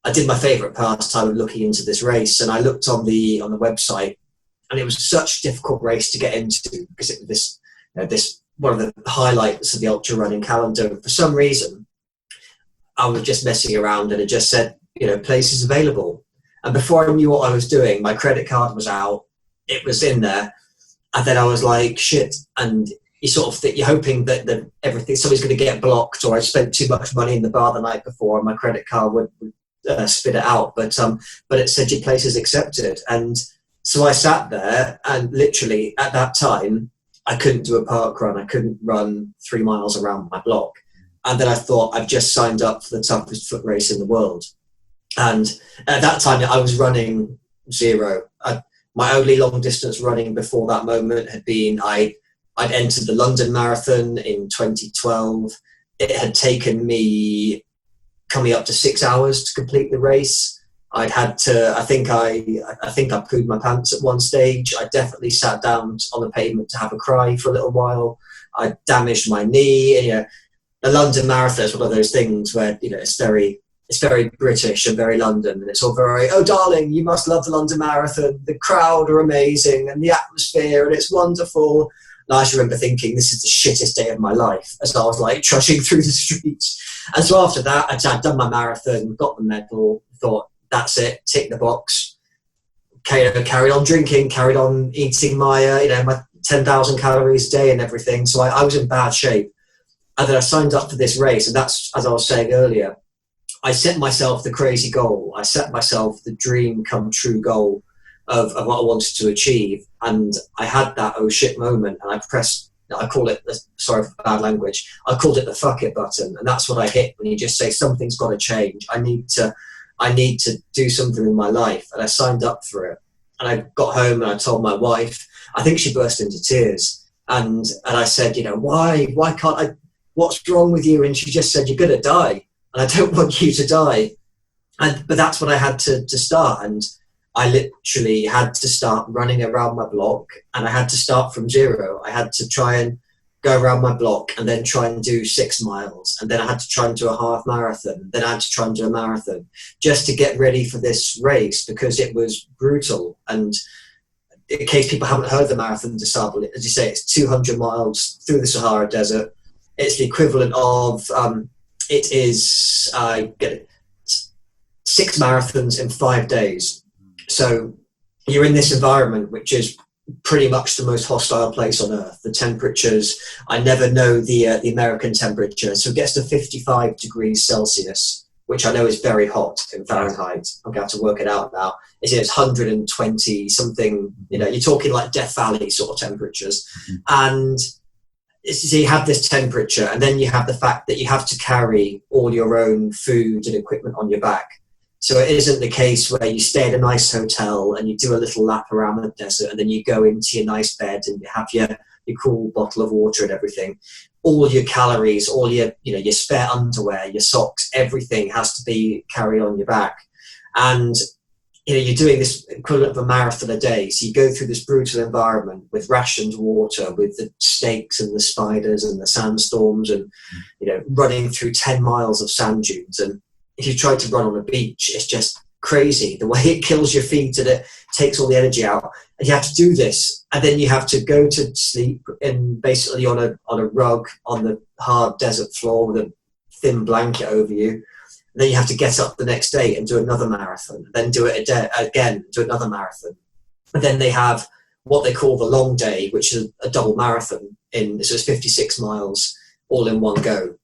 I did my favourite pastime of looking into this race. And I looked on the website, and it was such a difficult race to get into because it was this one of the highlights of the ultra running calendar. And for some reason, I was just messing around and it just said, places available. And before I knew what I was doing, my credit card was out. It was in there. And then I was like, shit. And you sort of think, you're hoping that somebody's going to get blocked, or I spent too much money in the bar the night before and my credit card would spit it out. But it said your place is accepted. And so I sat there, and literally at that time, I couldn't do a park run. I couldn't run 3 miles around my block. And then I thought, I've just signed up for the toughest foot race in the world. And at that time, I was running zero. My only long distance running before that moment had been, I'd entered the London Marathon in 2012. It had taken me coming up to 6 hours to complete the race. I'd had to, I think I pooed my pants at one stage. I definitely sat down on the pavement to have a cry for a little while. I damaged my knee. And, the London Marathon is one of those things where it's very British and very London, and it's all very, oh darling, you must love the London Marathon. The crowd are amazing and the atmosphere, and it's wonderful. And I just remember thinking, this is the shittest day of my life, as I was trudging through the streets. And so after that, I'd done my marathon, got the medal, thought that's it, tick the box. Carried on drinking, carried on eating my my 10,000 calories a day and everything. So I was in bad shape. And then I signed up for this race, and that's, as I was saying earlier, I set myself the crazy goal. I set myself the dream come true goal of what I wanted to achieve. And I had that oh shit moment, and I call it, sorry for bad language, I called it the fuck it button. And that's what I hit when you just say something's got to change. I need to do something in my life. And I signed up for it. And I got home and I told my wife, I think she burst into tears. And I said, why can't I, what's wrong with you? And she just said, you're going to die. And I don't want you to die. But that's what I had to start. And I literally had to start running around my block, and I had to start from zero. I had to try and go around my block and then try and do 6 miles. And then I had to try and do a half marathon. Then I had to try and do a marathon just to get ready for this race, because it was brutal. And in case people haven't heard of the Marathon des Sables, as you say, it's 200 miles through the Sahara Desert. It's the equivalent of, it is 6 marathons in 5 days. So you're in this environment, which is pretty much the most hostile place on earth. The temperatures, I never know the American temperature. So it gets to 55 degrees Celsius, which I know is very hot in Fahrenheit. I'm going to have to work it out now. It's 120 something, you're talking like Death Valley sort of temperatures. And so you have this temperature, and then you have the fact that you have to carry all your own food and equipment on your back. So it isn't the case where you stay at a nice hotel and you do a little lap around the desert, and then you go into your nice bed and you have your cool bottle of water and everything. All your calories, all your spare underwear, your socks, everything has to be carried on your back. And you're doing this equivalent of a marathon a day. So you go through this brutal environment with rationed water, with the snakes and the spiders and the sandstorms, and running through 10 miles of sand dunes. And if you try to run on a beach, it's just crazy the way it kills your feet and it takes all the energy out. And you have to do this, and then you have to go to sleep basically on a rug on the hard desert floor with a thin blanket over you. And then you have to get up the next day and do another marathon, then do it again, do another marathon. And then they have what they call the long day, which is a double marathon. So it's 56 miles all in one go.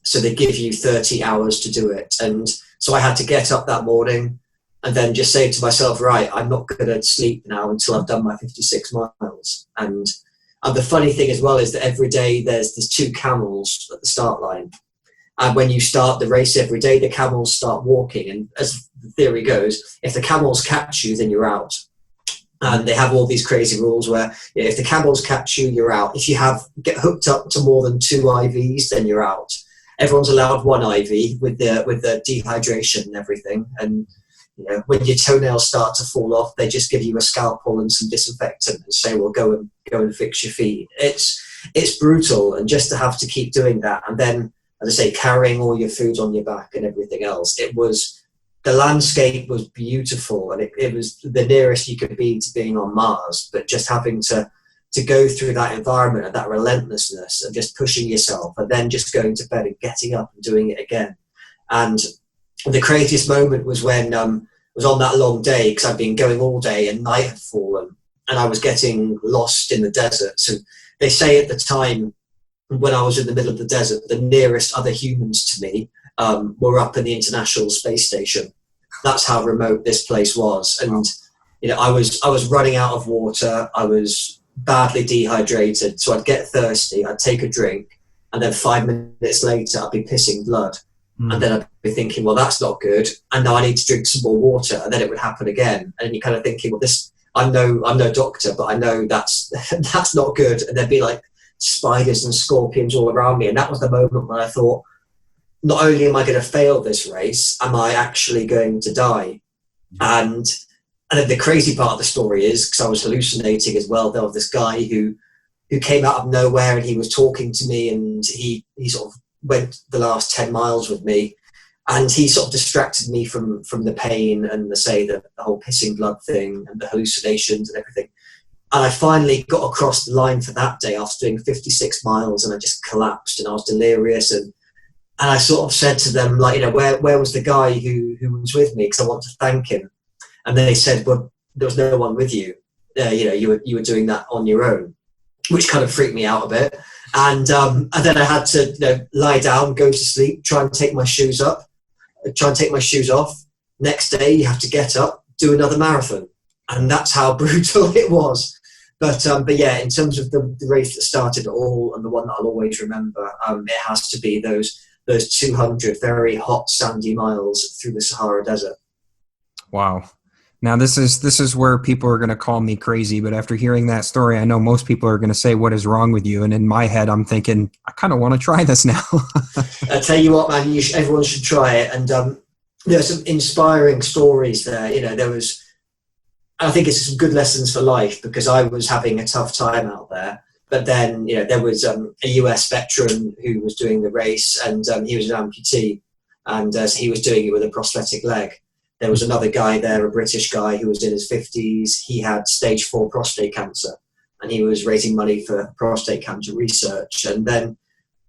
So they give you 30 hours to do it. And so I had to get up that morning and then just say to myself, right, I'm not going to sleep now until I've done my 56 miles. And the funny thing as well is that every day there's 2 camels at the start line. And when you start the race every day, the camels start walking. And as the theory goes, if the camels catch you, then you're out. And they have all these crazy rules where if the camels catch you, you're out. If you get hooked up to more than 2 IVs, then you're out. Everyone's allowed 1 IV with the dehydration and everything. And when your toenails start to fall off, they just give you a scalpel and some disinfectant and say, well, go and fix your feet. It's brutal. And just to have to keep doing that, and then, as I say, carrying all your food on your back and everything else, the landscape was beautiful, and it was the nearest you could be to being on Mars. But just having to go through that environment and that relentlessness of just pushing yourself, and then just going to bed and getting up and doing it again. And the craziest moment was when was on that long day, because I'd been going all day and night had fallen, and I was getting lost in the desert. So they say at the time, when I was in the middle of the desert, the nearest other humans to me were up in the International Space Station. That's how remote this place was. And I was running out of water. I was badly dehydrated. So I'd get thirsty, I'd take a drink, and then 5 minutes later I'd be pissing blood. And then I'd be thinking, well, that's not good. And now I need to drink some more water. And then it would happen again. And you're kind of thinking, well, I'm no doctor, but I know that's not good. And there'd be like spiders and scorpions all around me. And that was the moment when I thought, not only am I going to fail this race, am I actually going to die? And then the crazy part of the story is, because I was hallucinating as well, there was this guy who came out of nowhere, and he was talking to me, and he sort of went the last 10 miles with me, and he sort of distracted me from the pain and the whole pissing blood thing and the hallucinations and everything. And I finally got across the line for that day after doing 56 miles, and I just collapsed and I was delirious. And I sort of said to them, like, where was the guy who was with me? Because I want to thank him. And they said, well, there was no one with you. You were doing that on your own, which kind of freaked me out a bit. And then I had to lie down, go to sleep, try and take my shoes off. Next day, you have to get up, do another marathon. and that's how brutal it was. But yeah, in terms of the race that started it all, and the one that I'll always remember, it has to be those 200 very hot sandy miles through the Sahara Desert. Wow. Now this is where people are going to call me crazy, but after hearing that story, I know most people are going to say, "What is wrong with you?" And in my head, I'm thinking, I kind of want to try this now. I tell you what, man, everyone should try it. And there are some inspiring stories there. I think it's some good lessons for life, because I was having a tough time out there. But then, there was a US veteran who was doing the race, and he was an amputee, and so he was doing it with a prosthetic leg. There was another guy there, a British guy who was in his 50s. He had stage 4 prostate cancer, and he was raising money for prostate cancer research. And then,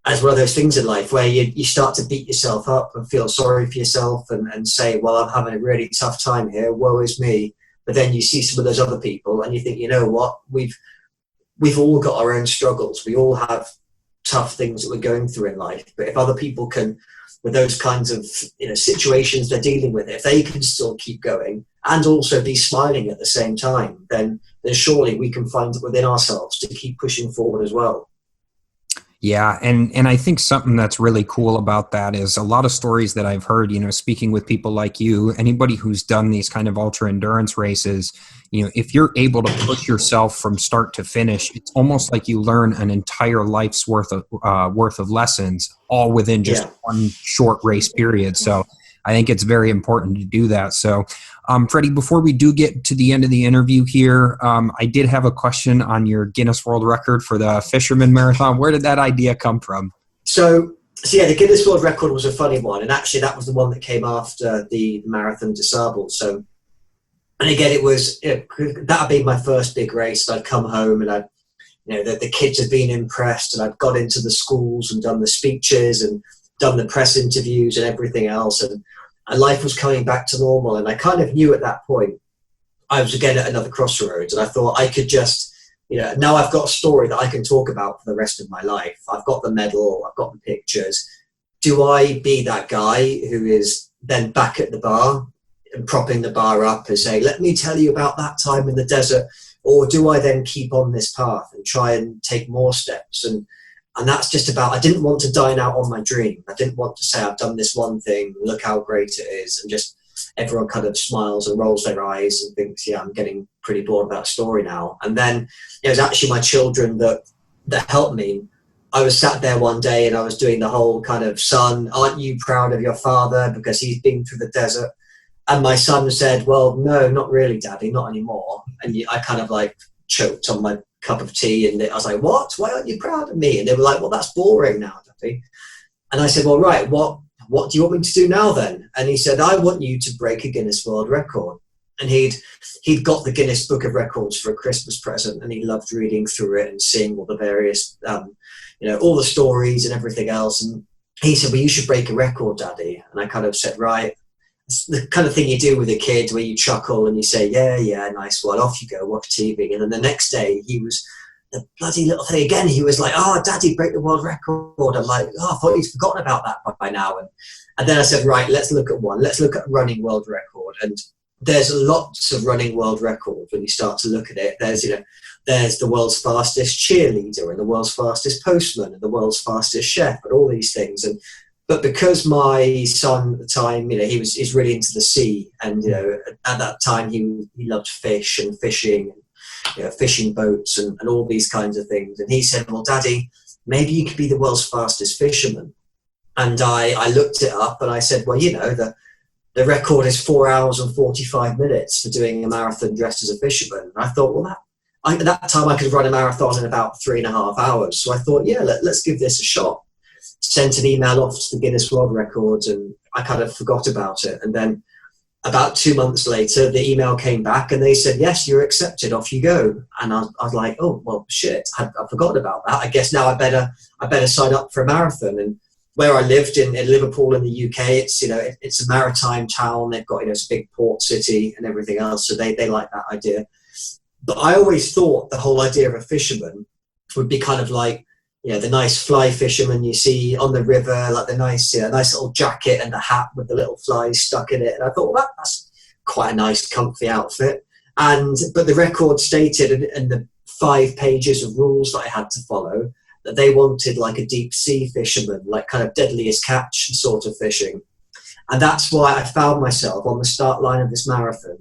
as one of those things in life where you start to beat yourself up and feel sorry for yourself and say, well, I'm having a really tough time here, woe is me. But then you see some of those other people and you think, you know what, we've all got our own struggles. We all have tough things that we're going through in life. But if other people can, with those kinds of situations they're dealing with, if they can still keep going and also be smiling at the same time, then surely we can find it within ourselves to keep pushing forward as well. Yeah, and I think something that's really cool about that is a lot of stories that I've heard, speaking with people like you, anybody who's done these kind of ultra endurance races, if you're able to push yourself from start to finish, it's almost like you learn an entire life's worth of lessons all within just one short race period. So I think it's very important to do that. So, Freddie, before we do get to the end of the interview here, I did have a question on your Guinness World Record for the Fisherman Marathon. Where did that idea come from? So yeah, the Guinness World Record was a funny one. And actually, that was the one that came after the Marathon des Sables. So, and again, it was, that had been my first big race. I'd come home and the kids had been impressed, and I'd got into the schools and done the speeches and done the press interviews and everything else, and life was coming back to normal. And I kind of knew at that point I was again at another crossroads, and I thought I could just, now I've got a story that I can talk about for the rest of my life. I've got the medal, I've got the pictures. Do I be that guy who is then back at the bar and propping the bar up and say, let me tell you about that time in the desert? Or do I then keep on this path and try and take more steps? And that's just about, I didn't want to dine out on my dream. I didn't want to say, I've done this one thing, look how great it is. And just everyone kind of smiles and rolls their eyes and thinks, yeah, I'm getting pretty bored of that story now. And then it was actually my children that helped me. I was sat there one day and I was doing the whole kind of, son, aren't you proud of your father because he's been through the desert? And my son said, well, no, not really, Daddy, not anymore. And I kind of like choked on my cup of tea, and I was like, what? Why aren't you proud of me? And they were like, well, that's boring now, Daddy. And I said, well, right, what do you want me to do now then? And he said, I want you to break a Guinness World Record. And he'd got the Guinness Book of Records for a Christmas present, and he loved reading through it and seeing all the various, all the stories and everything else. And he said, well, you should break a record, Daddy. And I kind of said, right. It's the kind of thing you do with a kid where you chuckle and you say, yeah, nice one, off you go, watch TV. And then the next day he was the bloody little thing again. He was like, oh, Daddy, break the world record. I'm like, oh, I thought he's forgotten about that by now. And then I said, right, let's look at one. Let's look at running world record. And there's lots of running world records when you start to look at it. There's the world's fastest cheerleader and the world's fastest postman and the world's fastest chef and all these things. But because my son at the time, he's really into the sea, and at that time he loved fish and fishing, and fishing boats and all these kinds of things. And he said, well, Daddy, maybe you could be the world's fastest fisherman. And I looked it up and I said, well, the record is 4 hours and 45 minutes for doing a marathon dressed as a fisherman. And I thought, well, at that time I could run a marathon in about 3.5 hours. So I thought, yeah, let's give this a shot. Sent an email off to the Guinness World Records, and I kind of forgot about it. And then about 2 months later, the email came back and they said, yes, you're accepted, off you go. And I was like, oh, well, shit, I've forgotten about that. I guess now I better sign up for a marathon. And where I lived in Liverpool in the UK, it's a maritime town. They've got, it's a big port city and everything else. So they like that idea. But I always thought the whole idea of a fisherman would be kind of like, the nice fly fisherman you see on the river, like the nice little jacket and the hat with the little flies stuck in it. And I thought, well, that's quite a nice, comfy outfit. But the record stated in the 5 pages of rules that I had to follow that they wanted like a deep sea fisherman, like kind of deadliest catch sort of fishing. And that's why I found myself on the start line of this marathon,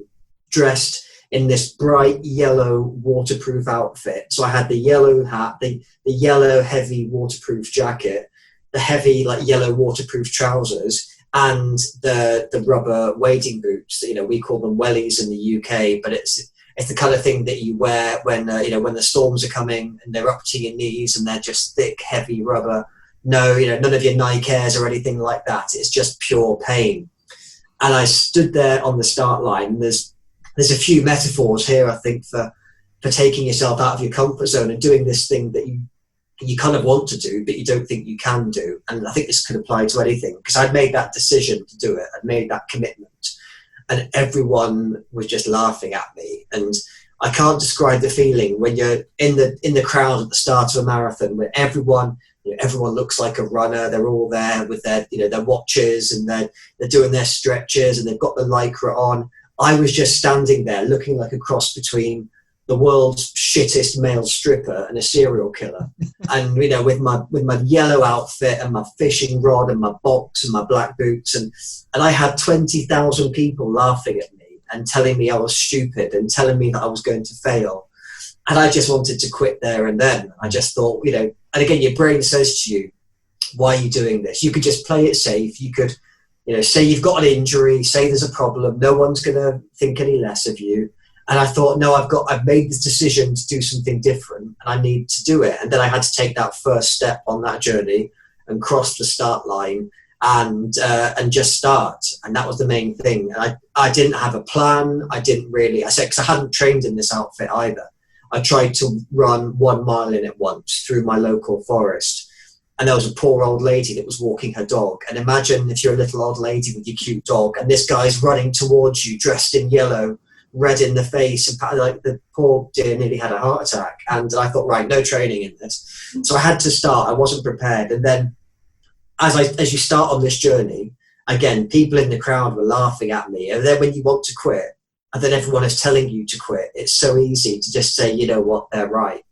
dressed in this bright yellow waterproof outfit. So I had the yellow hat, the yellow heavy waterproof jacket, the heavy like yellow waterproof trousers, and the rubber wading boots. You know, we call them wellies in the UK, but it's the kind of thing that you wear when when the storms are coming and they're up to your knees and they're just thick, heavy rubber. No, none of your Nike Airs or anything like that. It's just pure pain. And I stood there on the start line. There's a few metaphors here, I think, for taking yourself out of your comfort zone and doing this thing that you kind of want to do, but you don't think you can do. And I think this could apply to anything, because I'd made that decision to do it. I'd made that commitment. And everyone was just laughing at me. And I can't describe the feeling when you're in the crowd at the start of a marathon, where everyone looks like a runner. They're all there with their watches, and they're doing their stretches, and they've got the Lycra on. I was just standing there looking like a cross between the world's shittest male stripper and a serial killer. And, with my yellow outfit and my fishing rod and my box and my black boots. And I had 20,000 people laughing at me and telling me I was stupid and telling me that I was going to fail. And I just wanted to quit there and then. I just thought, and again, your brain says to you, why are you doing this? You could just play it safe. You could, say you've got an injury, say there's a problem. No one's going to think any less of you. And I thought, no, I've made this decision to do something different, and I need to do it. And then I had to take that first step on that journey and cross the start line and just start. And that was the main thing. And I didn't have a plan. Because I hadn't trained in this outfit either. I tried to run 1 mile in it once through my local forest. And there was a poor old lady that was walking her dog. And imagine if you're a little old lady with your cute dog, and this guy's running towards you dressed in yellow, red in the face, and like the poor dear nearly had a heart attack. And I thought, right, no training in this. So I had to start. I wasn't prepared. And then as you start on this journey, again, people in the crowd were laughing at me. And then when you want to quit, and then everyone is telling you to quit, it's so easy to just say, you know what, they're right.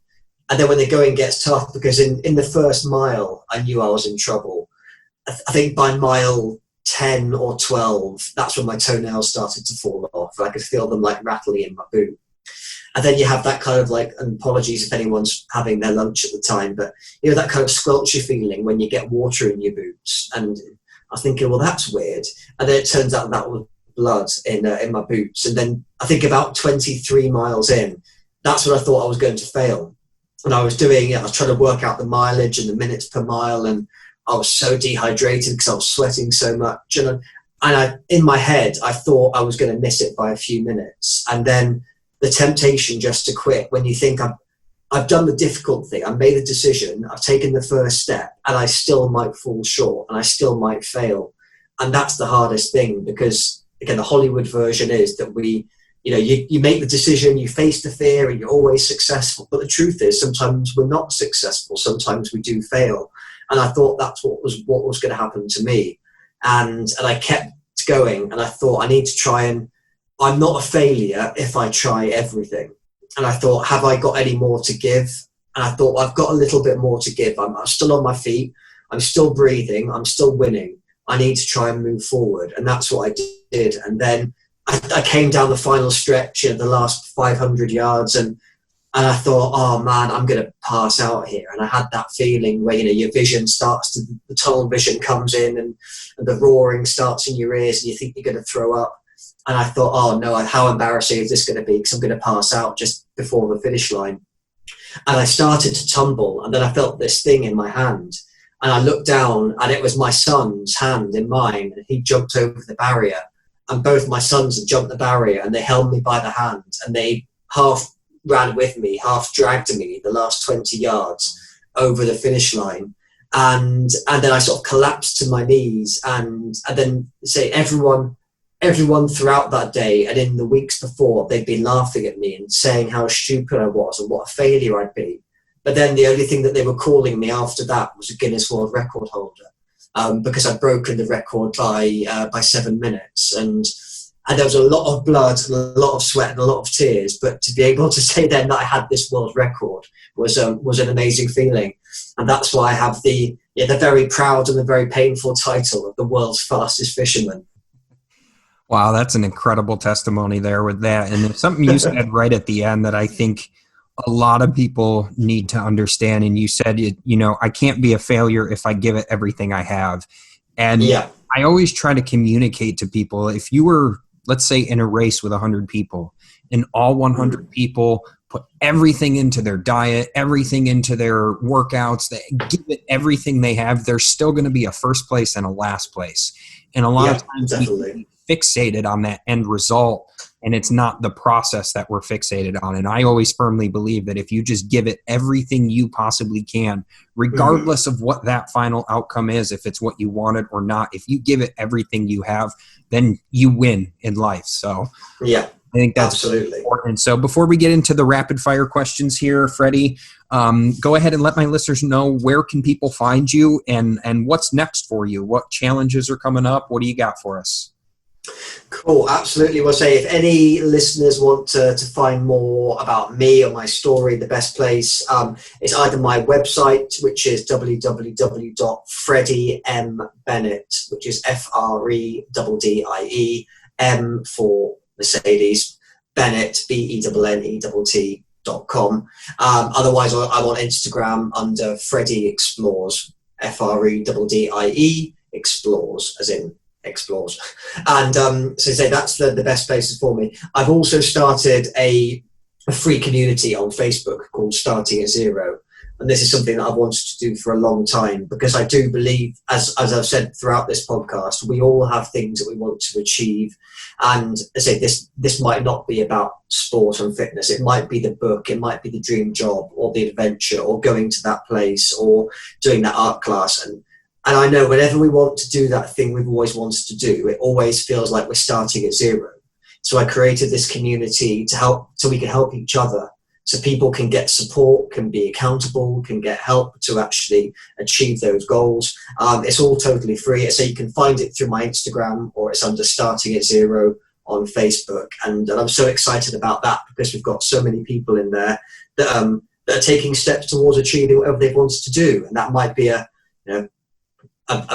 And then when the going gets tough, because in the first mile, I knew I was in trouble. I think by mile 10 or 12, that's when my toenails started to fall off. I could feel them like rattling in my boot. And then you have that kind of like, and apologies if anyone's having their lunch at the time, but that kind of squelchy feeling when you get water in your boots. And I was thinking, well, that's weird. And then it turns out that was blood in my boots. And then I think about 23 miles in, that's when I thought I was going to fail. And I was trying to work out the mileage and the minutes per mile, and I was so dehydrated because I was sweating so much. And in my head, I thought I was going to miss it by a few minutes. And then the temptation just to quit, when you think I've done the difficult thing, I've made a decision, I've taken the first step, and I still might fall short and I still might fail. And that's the hardest thing, because, again, the Hollywood version is that you make the decision, you face the fear, and you're always successful. But the truth is, sometimes we're not successful. Sometimes we do fail. And I thought that's what was going to happen to me. And I kept going, and I thought, I need to try, and I'm not a failure if I try everything. And I thought, have I got any more to give? And I thought, I've got a little bit more to give. I'm still on my feet. I'm still breathing. I'm still winning. I need to try and move forward. And that's what I did. And then I came down the final stretch, the last 500 yards, and I thought, oh man, I'm going to pass out here. And I had that feeling where, your vision the tunnel vision comes in, and the roaring starts in your ears, and you think you're going to throw up. And I thought, oh no, how embarrassing is this going to be? Because I'm going to pass out just before the finish line. And I started to tumble, and then I felt this thing in my hand. And I looked down, and it was my son's hand in mine, and he jumped over the barrier. And both my sons had jumped the barrier, and they held me by the hand, and they half ran with me, half dragged me the last 20 yards over the finish line. And then I sort of collapsed to my knees, and then everyone throughout that day and in the weeks before, they'd been laughing at me and saying how stupid I was and what a failure I'd be. But then the only thing that they were calling me after that was a Guinness World Record holder. Because I'd broken the record by 7 minutes. And and there was a lot of blood and a lot of sweat and a lot of tears. But to be able to say then that I had this world record was an amazing feeling, and that's why I have the very proud and the very painful title of the world's fastest fisherman. Wow, that's an incredible testimony there with that. And there's something you said right at the end that I think a lot of people need to understand. And you said, I can't be a failure if I give it everything I have. And yeah. I always try to communicate to people, if you were, let's say, in a race with 100 people, and all 100 people put everything into their diet, everything into their workouts, they give it everything they have, there's still going to be a first place and a last place. And a lot of times we fixated on that end result, and it's not the process that we're fixated on. And I always firmly believe that if you just give it everything you possibly can, regardless of what that final outcome is, if it's what you wanted or not, if you give it everything you have, then you win in life. So yeah, I think that's absolutely important. So before we get into the rapid fire questions here, Freddie, go ahead and let my listeners know, where can people find you, and what's next for you? What challenges are coming up? What do you got for us? Cool, absolutely. Well, say if any listeners want to find more about me or my story, the best place is either my website, which is www.freddie.bennett, which is FREDDIE, M for Mercedes, Bennett, BENNET.com. Otherwise, I'm on Instagram under Freddie Explores, FREDDIE Explores, as in explores. And so say that's the best places for me. I've also started a free community on Facebook called Starting at Zero. And this is something that I've wanted to do for a long time, because I do believe, as I've said throughout this podcast, we all have things that we want to achieve. And I say this might not be about sport and fitness. It might be the book, it might be the dream job or the adventure or going to that place or doing that art class. And I know whenever we want to do that thing we've always wanted to do, it always feels like we're starting at zero. So I created this community to help, so we can help each other, so people can get support, can be accountable, can get help to actually achieve those goals. It's all totally free. So you can find it through my Instagram, or it's under Starting at Zero on Facebook. And I'm so excited about that, because we've got so many people in there that are taking steps towards achieving whatever they've wanted to do. And that might be a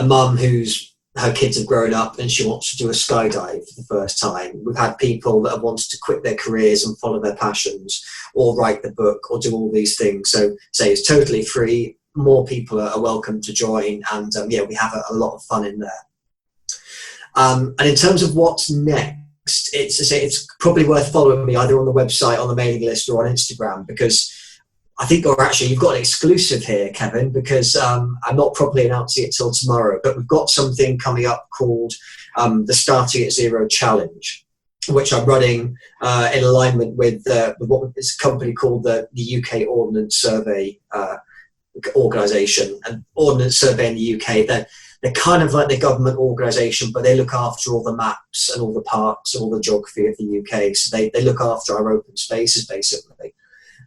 mum whose her kids have grown up and she wants to do a skydive for the first time. We've had people that have wanted to quit their careers and follow their passions, or write the book, or do all these things. So say it's totally free. More people are welcome to join, and we have a lot of fun in there. And in terms of what's next, it's probably worth following me either on the website, on the mailing list, or on Instagram, because I think, or actually, you've got an exclusive here, Kevin, because I'm not properly announcing it till tomorrow, but we've got something coming up called the Starting at Zero Challenge, which I'm running in alignment with what is a company called the UK Ordnance Survey organisation. And Ordnance Survey in the UK, they're kind of like the government organisation, but they look after all the maps and all the parks and all the geography of the UK. So they look after our open spaces, basically.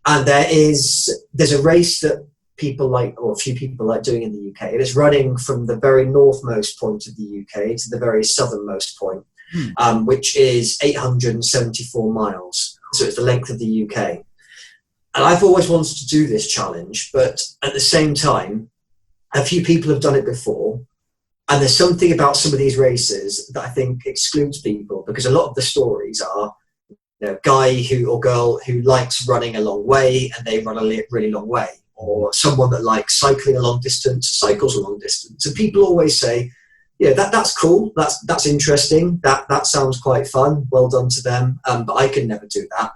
And there's a race that people like, or a few people like doing in the UK. It is running from the very northmost point of the UK to the very southernmost point, which is 874 miles. So it's the length of the UK. And I've always wanted to do this challenge, but at the same time, a few people have done it before. And there's something about some of these races that I think excludes people, because a lot of the stories are, guy or girl who likes running a long way and they run a really long way, or someone that likes cycling a long distance, cycles a long distance. And people always say, that's cool, that's interesting, that sounds quite fun, well done to them, but I could never do that.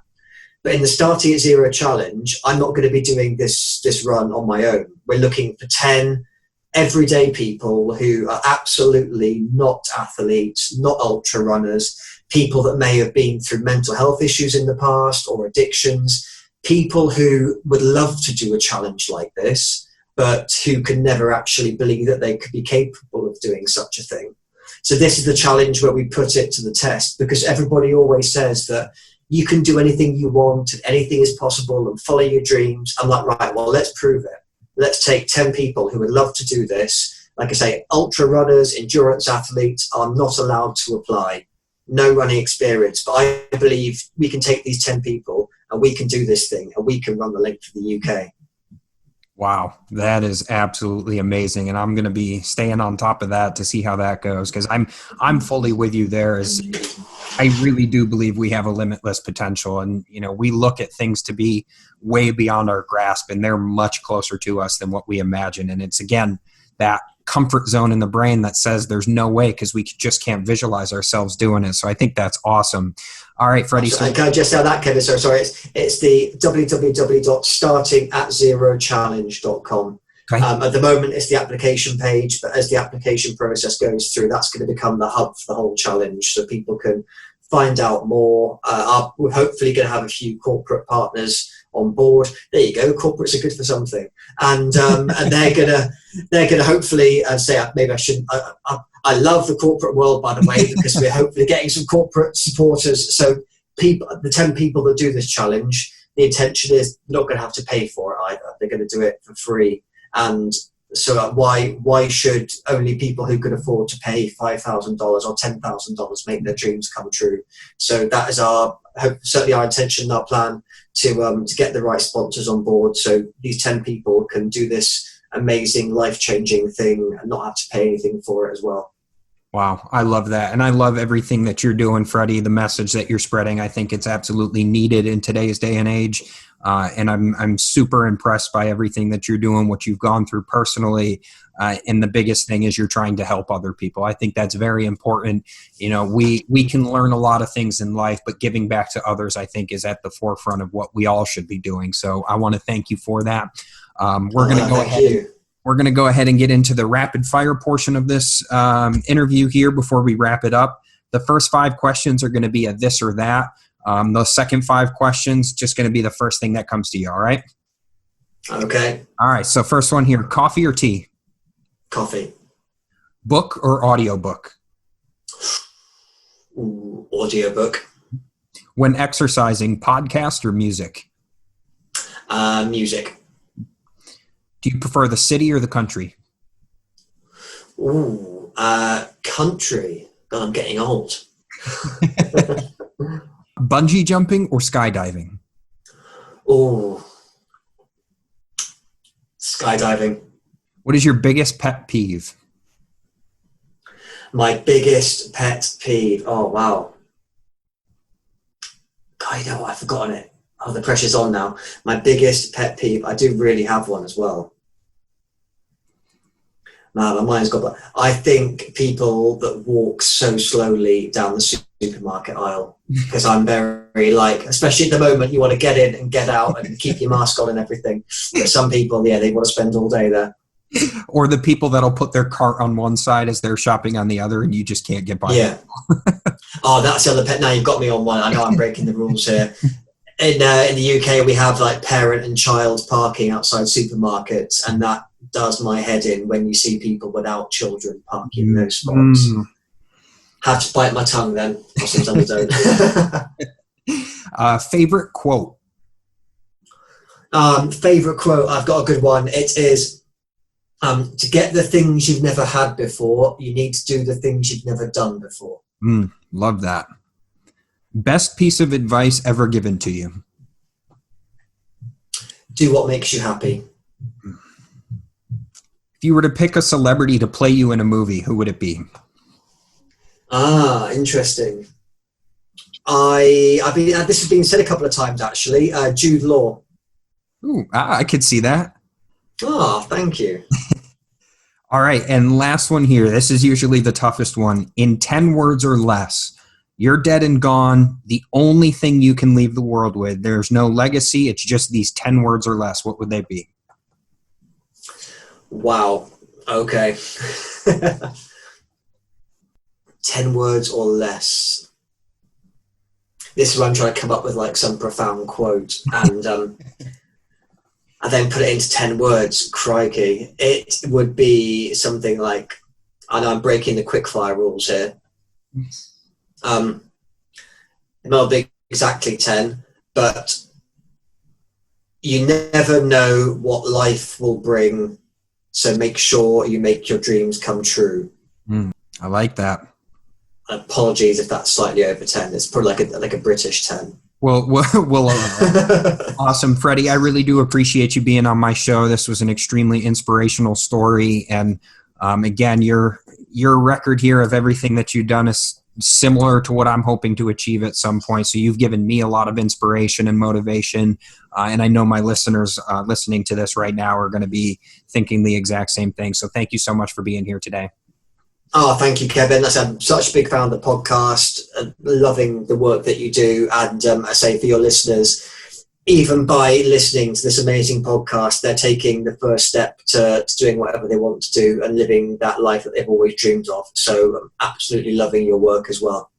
But in the Starting at Zero Challenge, I'm not going to be doing this run on my own. We're looking for 10 everyday people who are absolutely not athletes, not ultra runners, people that may have been through mental health issues in the past or addictions, people who would love to do a challenge like this, but who could never actually believe that they could be capable of doing such a thing. So this is the challenge where we put it to the test, because everybody always says that you can do anything you want and anything is possible and follow your dreams. I'm like, right, well, let's prove it. Let's take 10 people who would love to do this. Like I say, ultra runners, endurance athletes are not allowed to apply. no running experience, but I believe we can take these 10 people and we can do this thing and we can run the length of the UK. Wow, that is absolutely amazing, and I'm going to be staying on top of that to see how that goes, because I'm fully with you there. As I really do believe we have a limitless potential, and we look at things to be way beyond our grasp, and they're much closer to us than what we imagine. And it's again that comfort zone in the brain that says there's no way, because we just can't visualize ourselves doing it. So I think that's awesome. All right, Freddie. So can I just say that, Kevin? Sorry. It's the www.startingatzerochallenge.com. Okay. At the moment, it's the application page, but as the application process goes through, that's going to become the hub for the whole challenge, so people can find out more. We're hopefully going to have a few corporate partners on board. There you go. Corporates are good for something, and they're gonna hopefully say, maybe I shouldn't. I love the corporate world, by the way, because we're hopefully getting some corporate supporters. So the 10 people that do this challenge, the intention is they're not going to have to pay for it either. They're going to do it for free. And so why should only people who could afford to pay $5,000 or $10,000 make their dreams come true? So that is certainly our intention, our plan to get the right sponsors on board, so these 10 people can do this amazing, life-changing thing and not have to pay anything for it as well. Wow, I love that. And I love everything that you're doing, Freddie, the message that you're spreading. I think it's absolutely needed in today's day and age. And I'm super impressed by everything that you're doing, what you've gone through personally. And the biggest thing is you're trying to help other people. I think that's very important. We can learn a lot of things in life, but giving back to others, I think, is at the forefront of what we all should be doing. So I want to thank you for that. We're going to go ahead. We're going to go ahead and get into the rapid fire portion of this interview here before we wrap it up. The first 5 questions are going to be a this or that. The second 5 questions, just going to be the first thing that comes to you. All right? Okay. All right. So first one here, coffee or tea? Coffee. Book or audiobook? Ooh, audiobook. When exercising, podcast or music? Music. Do you prefer the city or the country? Ooh, country. God, I'm getting old. Bungee jumping or skydiving? Ooh, skydiving. What is your biggest pet peeve? My biggest pet peeve. Oh, wow. God, you know what? I've forgotten it. Oh, the pressure's on now. My biggest pet peeve. I do really have one as well. Man, my mind's got. I think people that walk so slowly down the supermarket aisle, because I'm very especially at the moment, you want to get in and get out and keep your mask on and everything. But some people, they want to spend all day there. Or the people that'll put their cart on one side as they're shopping on the other, and you just can't get by. Yeah. Oh, that's the other pet. Now you've got me on one. I know I'm breaking the rules here. In the UK, we have parent and child parking outside supermarkets, and that does my head in when you see people without children parking in those spots. Have to bite my tongue then, or sometimes I don't. Favorite quote? Favorite quote? I've got a good one. It is, to get the things you've never had before, you need to do the things you've never done before. Love that. Best piece of advice ever given to you? Do what makes you happy. If you were to pick a celebrity to play you in a movie, who would it be? Interesting. This has been said a couple of times actually. Jude Law. Ooh, I could see that. Oh, thank you. All right, and last one here. This is usually the toughest one. In 10 words or less, you're dead and gone. The only thing you can leave the world with. There's no legacy. It's just these 10 words or less. What would they be? Wow. Okay. 10 words or less. This is where I'm trying to come up with some profound quote and then put it into 10 words. Crikey. It would be something like, I know I'm breaking the quickfire rules here. It might not be exactly 10, but you never know what life will bring. So make sure you make your dreams come true. I like that. Apologies if that's slightly over 10. It's probably like a British 10. Well, awesome, Freddie. I really do appreciate you being on my show. This was an extremely inspirational story, and again, your record here of everything that you've done is similar to what I'm hoping to achieve at some point. So you've given me a lot of inspiration and motivation, and I know my listeners listening to this right now are going to be thinking the exact same thing. So thank you so much for being here today. Oh, thank you, Kevin. I'm such a big fan of the podcast, loving the work that you do. And I say for your listeners, even by listening to this amazing podcast, they're taking the first step to doing whatever they want to do and living that life that they've always dreamed of. So I'm absolutely loving your work as well.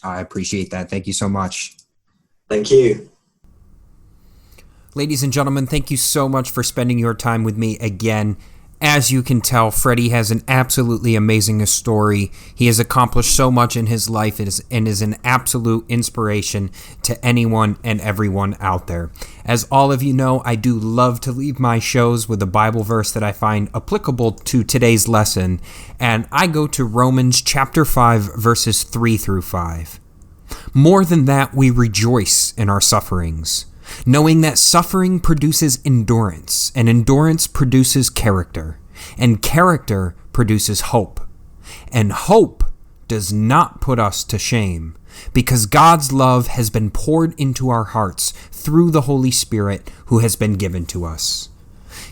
I appreciate that. Thank you so much. Thank you. Ladies and gentlemen, thank you so much for spending your time with me again. As you can tell, Freddie has an absolutely amazing story. He has accomplished so much in his life and is an absolute inspiration to anyone and everyone out there. As all of you know, I do love to leave my shows with a Bible verse that I find applicable to today's lesson, and I go to Romans chapter 5, verses 3 through 5. More than that, we rejoice in our sufferings, knowing that suffering produces endurance, and endurance produces character, and character produces hope. And hope does not put us to shame, because God's love has been poured into our hearts through the Holy Spirit who has been given to us.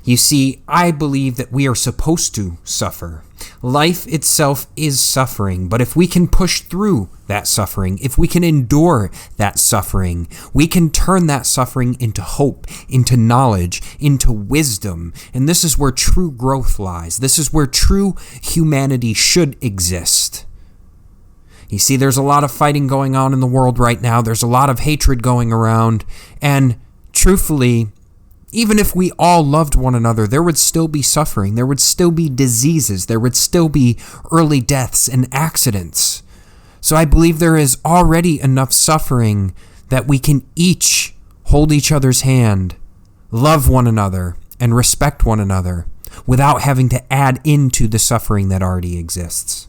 You see, I believe that we are supposed to suffer. Life itself is suffering, but if we can push through that suffering, if we can endure that suffering, we can turn that suffering into hope, into knowledge, into wisdom. And this is where true growth lies. This is where true humanity should exist. You see, there's a lot of fighting going on in the world right now. There's a lot of hatred going around. And truthfully, even if we all loved one another, there would still be suffering. There would still be diseases. There would still be early deaths and accidents. So I believe there is already enough suffering that we can each hold each other's hand, love one another, and respect one another without having to add into the suffering that already exists.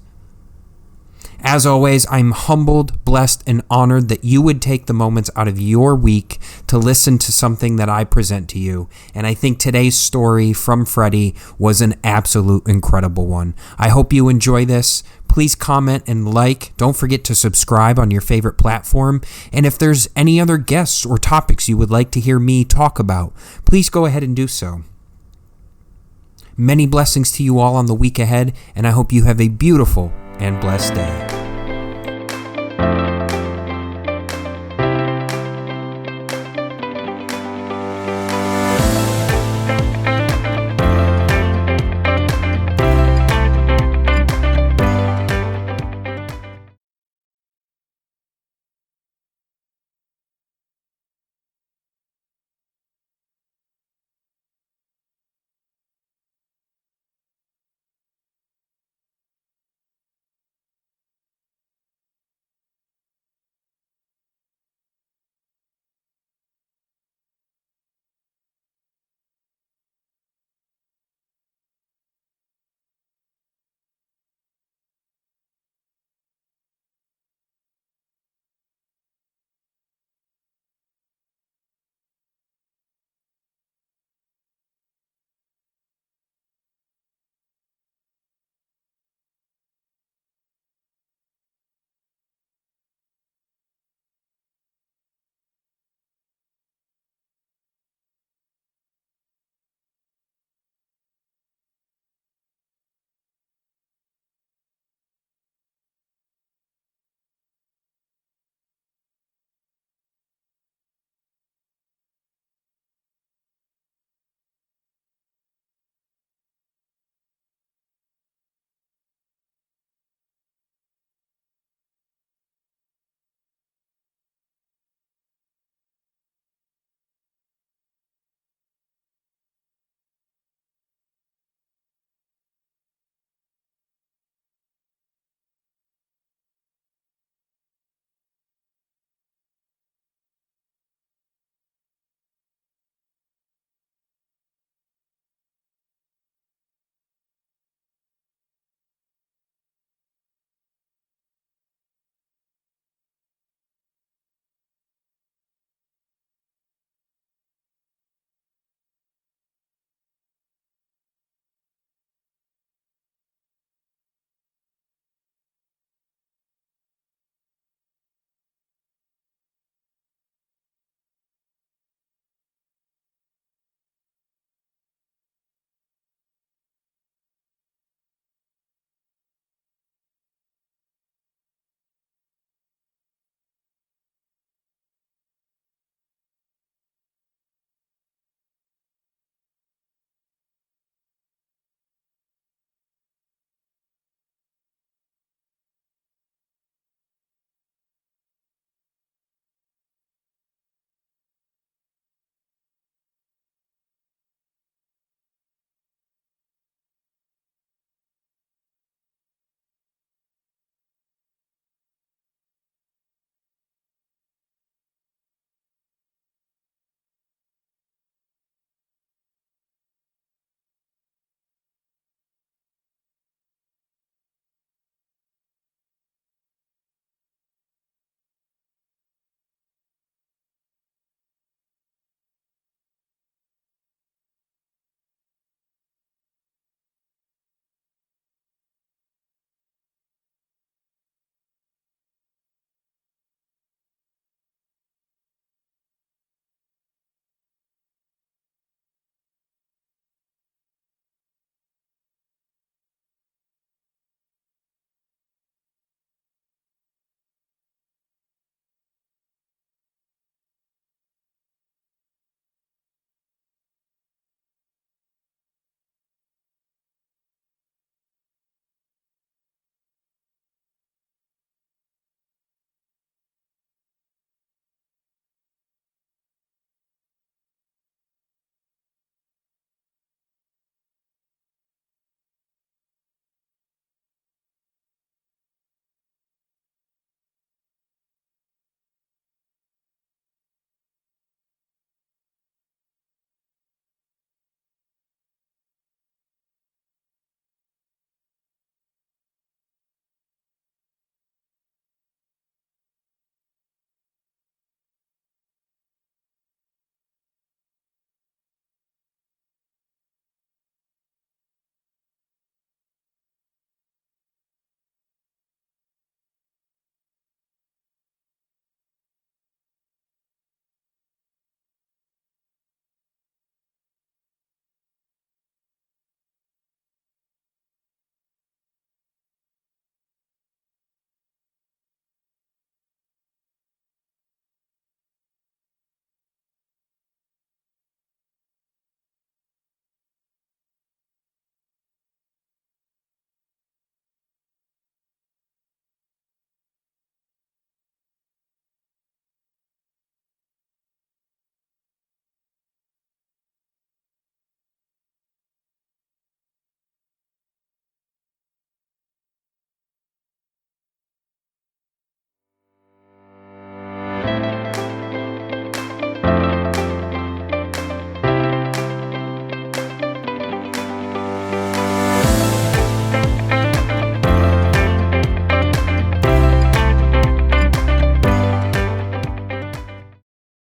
As always, I'm humbled, blessed, and honored that you would take the moments out of your week to listen to something that I present to you. And I think today's story from Freddie was an absolute incredible one. I hope you enjoy this. Please comment and like. Don't forget to subscribe on your favorite platform. And if there's any other guests or topics you would like to hear me talk about, please go ahead and do so. Many blessings to you all on the week ahead, and I hope you have a beautiful and blessed day.